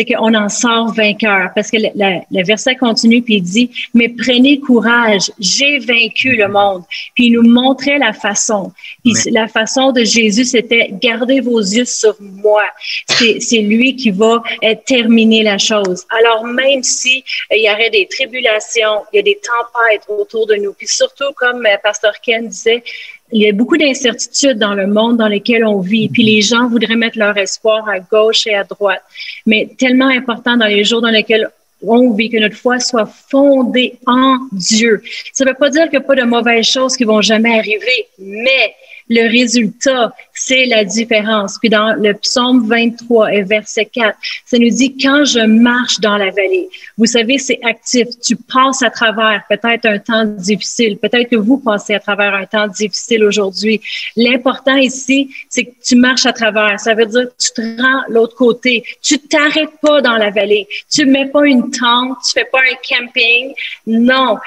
qu'on en sort vainqueur. Parce que le verset continue puis il dit, mais prenez courage, j'ai vaincu le monde. Puis il nous montrait la façon. Puis la façon de Jésus, c'était gardez vos yeux sur moi. C'est lui qui va terminer la chose. Alors même si il y aurait des tribulations, il y a des tempêtes autour de nous. Puis surtout, comme Pasteur Ken disait, il y a beaucoup d'incertitudes dans le monde dans lequel on vit. Puis les gens voudraient mettre leur espoir à gauche et à droite. Mais tellement important dans les jours dans lesquels on vit, que notre foi soit fondée en Dieu. Ça ne veut pas dire qu'il n'y a pas de mauvaises choses qui vont jamais arriver, mais le résultat, c'est la différence. Puis dans le psaume 23 et verset 4, ça nous dit, quand je marche dans la vallée, vous savez, c'est actif. Tu passes à travers peut-être un temps difficile. Peut-être que vous passez à travers un temps difficile aujourd'hui. L'important ici, c'est que tu marches à travers. Ça veut dire que tu te rends l'autre côté. Tu t'arrêtes pas dans la vallée. Tu mets pas une tente. Tu fais pas un camping. Non.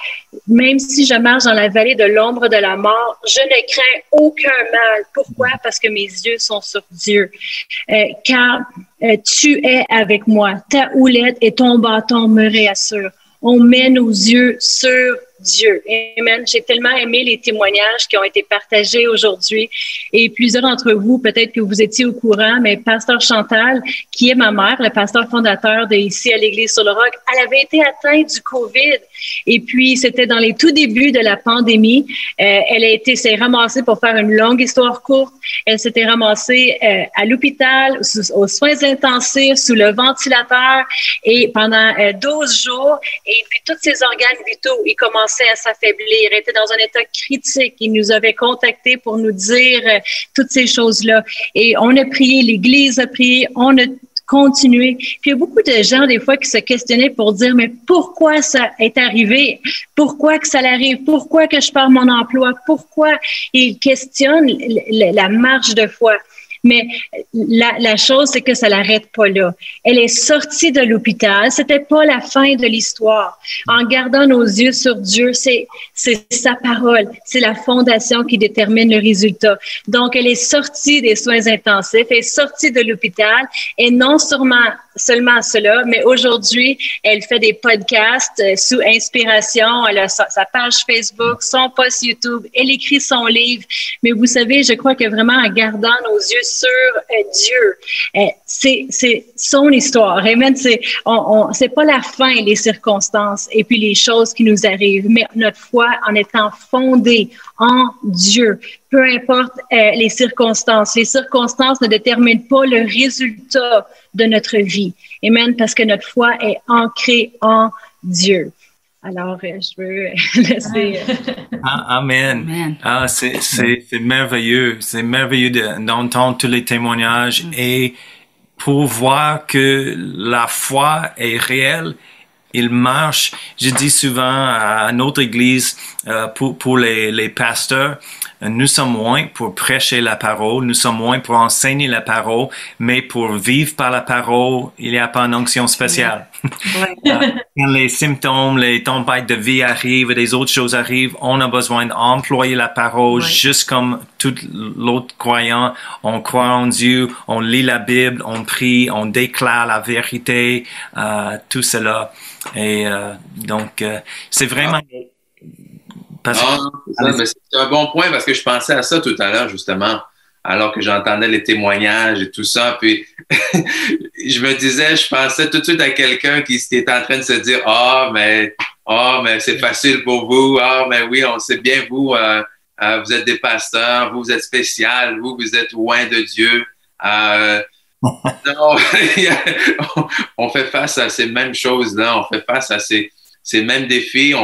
Même si je marche dans la vallée de l'ombre de la mort, je ne crains aucun mal. Pourquoi? Parce que mes yeux sont sur Dieu. Car tu es avec moi. Ta houlette et ton bâton me réassurent. On met nos yeux sur Dieu. Amen. J'ai tellement aimé les témoignages qui ont été partagés aujourd'hui. Et plusieurs d'entre vous, peut-être que vous étiez au courant, mais Pasteur Chantal, qui est ma mère, le pasteur fondateur de ici à l'Église sur le Roc, elle avait été atteinte du COVID. Et puis, c'était dans les tout débuts de la pandémie. S'est ramassée, pour faire une longue histoire courte, elle s'était ramassée à l'hôpital, aux soins intensifs, sous le ventilateur, et pendant 12 jours. Et puis, tous ses organes vitaux, ils commençaient à s'affaiblir, était dans un état critique. Il nous avait contactés pour nous dire toutes ces choses-là. Et on a prié, l'Église a prié, on a continué. Puis il y a beaucoup de gens, des fois, qui se questionnaient pour dire, mais pourquoi ça est arrivé? Pourquoi que ça l'arrive? Pourquoi que je perds mon emploi? Pourquoi? Ils questionnent la marche de foi. Mais la chose, c'est que ça l'arrête pas là. Elle est sortie de l'hôpital. C'était pas la fin de l'histoire. En gardant nos yeux sur Dieu, c'est sa parole. C'est la fondation qui détermine le résultat. Donc, elle est sortie des soins intensifs, elle est sortie de l'hôpital et non seulement cela, mais aujourd'hui, elle fait des podcasts sous inspiration. Elle a sa page Facebook, son post YouTube. Elle écrit son livre. Mais vous savez, je crois que vraiment en gardant nos yeux sur Dieu, c'est son histoire. Amen. C'est pas la fin, les circonstances et puis les choses qui nous arrivent, mais notre foi en étant fondée en Dieu. Peu importe les circonstances. Les circonstances ne déterminent pas le résultat de notre vie. Amen. Parce que notre foi est ancrée en Dieu. Alors, je veux laisser... Amen. Amen. Ah, c'est merveilleux. C'est merveilleux d'entendre tous les témoignages et pour voir que la foi est réelle. Il marche. Je dis souvent à notre église, pour les pasteurs, nous sommes moins pour prêcher la parole, nous sommes moins pour enseigner la parole, mais pour vivre par la parole, il n'y a pas une onction spéciale. Ouais. Quand les symptômes, les tempêtes de vie arrivent et des autres choses arrivent, on a besoin d'employer la parole, juste comme tout l'autre croyant. On croit en Dieu, on lit la Bible, on prie, on déclare la vérité, tout cela. Et donc, c'est vraiment Non, mais c'est un bon point parce que je pensais à ça tout à l'heure, justement, alors que j'entendais les témoignages et tout ça. Puis, je me disais, je pensais tout de suite à quelqu'un qui était en train de se dire, mais c'est facile pour vous. Mais oui, on sait bien, vous êtes des pasteurs, vous êtes spécial, vous êtes loin de Dieu. Non, on fait face à ces mêmes choses-là, on fait face à ces mêmes défis,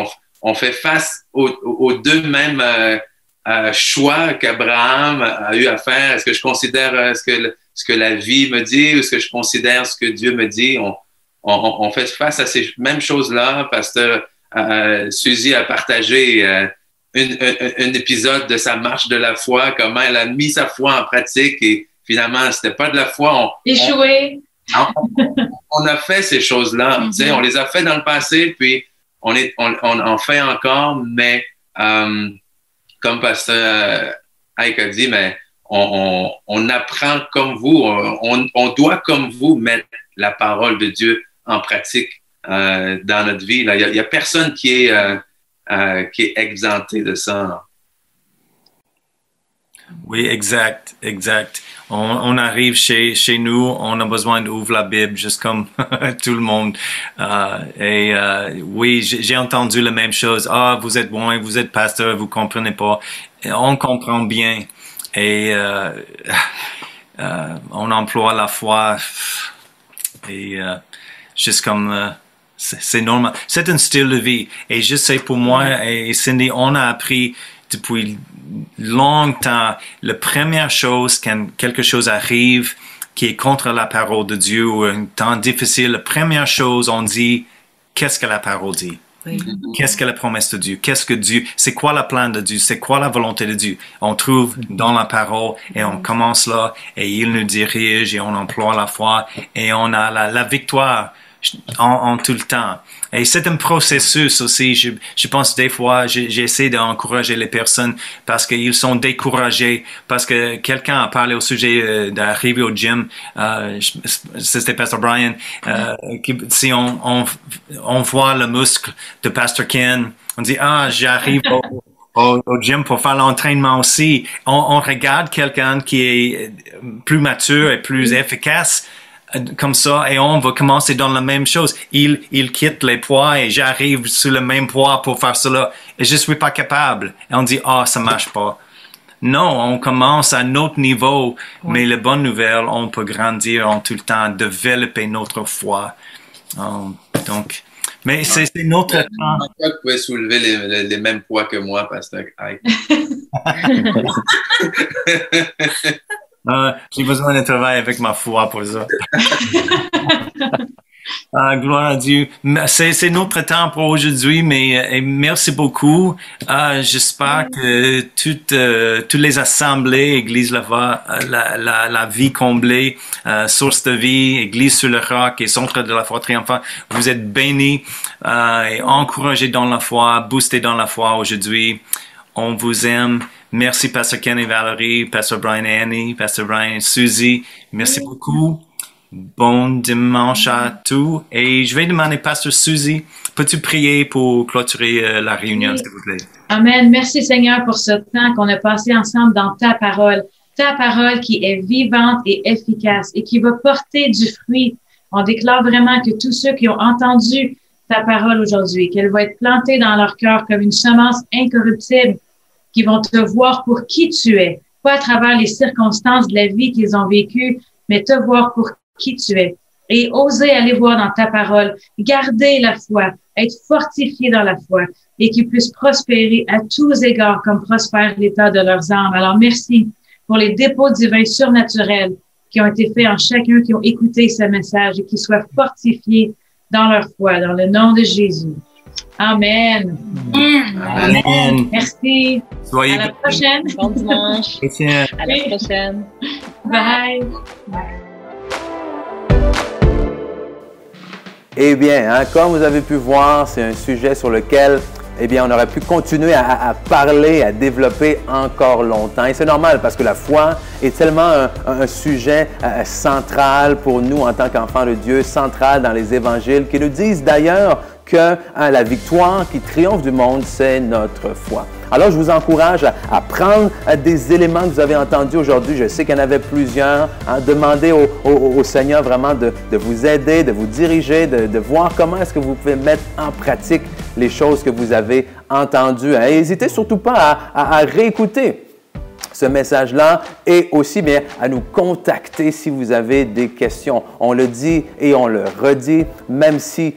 on fait face aux deux mêmes choix qu'Abraham a eu à faire. Est-ce que je considère ce que la vie me dit ou est-ce que je considère ce que Dieu me dit? On fait face à ces mêmes choses-là. Pasteur Suzy a partagé un épisode de sa marche de la foi, comment elle a mis sa foi en pratique et finalement, c'était pas de la foi. Échoué. On a fait ces choses-là. On les a fait dans le passé, puis on en fait encore, mais comme Pasteur Ike a dit, mais on apprend comme vous, on doit comme vous mettre la parole de Dieu en pratique dans notre vie. Il n'y a personne qui est exempté de ça. Oui, exact. On arrive chez nous, on a besoin d'ouvrir la Bible, juste comme tout le monde. Oui, j'ai entendu la même chose. Vous êtes bon, vous êtes pasteur, vous comprenez pas. Et on comprend bien. Et on emploie la foi. Et juste comme... c'est normal. C'est un style de vie. Et je sais pour moi et Cindy, on a appris depuis longtemps, la première chose quand quelque chose arrive qui est contre la parole de Dieu ou un temps difficile, la première chose, on dit, qu'est-ce que la parole dit? Oui. Qu'est-ce que la promesse de Dieu? Qu'est-ce que Dieu? C'est quoi le plan de Dieu? C'est quoi la volonté de Dieu? On trouve dans la parole et on commence là et il nous dirige et on emploie la foi et on a la victoire en tout le temps. Et c'est un processus aussi. Je pense des fois, j'essaie d'encourager les personnes parce qu'ils sont découragés, parce que quelqu'un a parlé au sujet d'arriver au gym. C'était Pastor Brian. Si on voit le muscle de Pastor Ken, on dit, j'arrive au gym pour faire l'entraînement aussi. On regarde quelqu'un qui est plus mature et plus efficace comme ça, et on va commencer dans la même chose. Il quitte les poids et j'arrive sur le même poids pour faire cela et je suis pas capable. Et on dit, ça marche pas. Non, on commence à notre niveau, mais la bonne nouvelle, on peut grandir en tout le temps, développer notre foi. Donc, mais c'est notre temps. Vous pouvez soulever les mêmes poids que moi, Pasteur Ike. J'ai besoin de travailler avec ma foi pour ça. Gloire à Dieu. C'est notre temps pour aujourd'hui, mais merci beaucoup. J'espère que toutes les assemblées, Église la vie comblée, Source de vie, Église sur le roc et Centre de la foi triomphante, vous êtes bénis et encouragés dans la foi, boostés dans la foi aujourd'hui. On vous aime. Merci, Pasteur Ken et Valérie, Pasteur Brian et Annie, Pasteur Brian et Suzy. Merci beaucoup. Bon dimanche à tous. Et je vais demander, Pasteur Suzy, peux-tu prier pour clôturer la réunion, s'il vous plaît? Amen. Merci, Seigneur, pour ce temps qu'on a passé ensemble dans ta parole. Ta parole qui est vivante et efficace et qui va porter du fruit. On déclare vraiment que tous ceux qui ont entendu ta parole aujourd'hui, qu'elle va être plantée dans leur cœur comme une semence incorruptible, qui vont te voir pour qui tu es, pas à travers les circonstances de la vie qu'ils ont vécues, mais te voir pour qui tu es. Et oser aller voir dans ta parole, garder la foi, être fortifié dans la foi et qu'ils puissent prospérer à tous égards comme prospère l'état de leurs âmes. Alors, merci pour les dépôts divins surnaturels qui ont été faits en chacun qui ont écouté ce message et qui soient fortifiés dans leur foi, dans le nom de Jésus. Amen. Amen. Merci. Soyez à la prochaine. Bon dimanche. À la prochaine. Bye. Eh bien, comme vous avez pu voir, c'est un sujet sur lequel on aurait pu continuer à parler, à développer encore longtemps. Et c'est normal parce que la foi est tellement un sujet central pour nous en tant qu'enfants de Dieu, central dans les évangiles, qui nous disent d'ailleurs que la victoire qui triomphe du monde, c'est notre foi. Alors, je vous encourage à prendre des éléments que vous avez entendus aujourd'hui. Je sais qu'il y en avait plusieurs. Demandez au Seigneur vraiment de vous aider, de vous diriger, de voir comment est-ce que vous pouvez mettre en pratique les choses que vous avez entendues. N'hésitez surtout pas à réécouter ce message-là et aussi bien à nous contacter si vous avez des questions. On le dit et on le redit, même si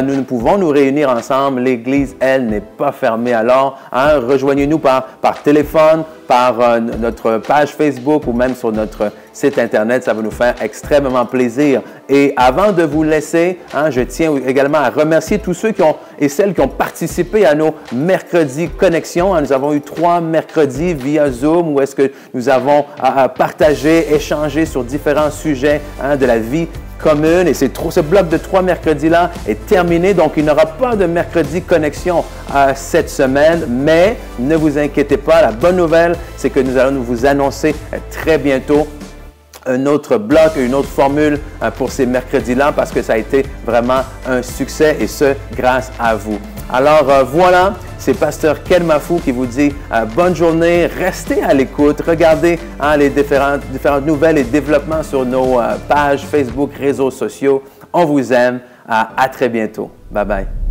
nous pouvons nous réunir ensemble, l'Église, elle, n'est pas fermée. Alors, rejoignez-nous par téléphone, par notre page Facebook ou même sur notre site Internet. Ça va nous faire extrêmement plaisir. Et avant de vous laisser, je tiens également à remercier tous ceux et celles qui ont participé à nos mercredis connexions. Nous avons eu 3 mercredis via Zoom où est-ce que nous avons partagé, échangé sur différents sujets de la vie commune. Et ce bloc de 3 mercredis-là est terminé, donc il n'y aura pas de mercredi connexion cette semaine, mais ne vous inquiétez pas, la bonne nouvelle, c'est que nous allons vous annoncer très bientôt un autre bloc, une autre formule pour ces mercredis-là parce que ça a été vraiment un succès et ce, grâce à vous. Alors voilà, c'est Pasteur Ken Mafou qui vous dit bonne journée, restez à l'écoute, regardez les différentes nouvelles et développements sur nos pages Facebook, réseaux sociaux. On vous aime, à très bientôt. Bye bye.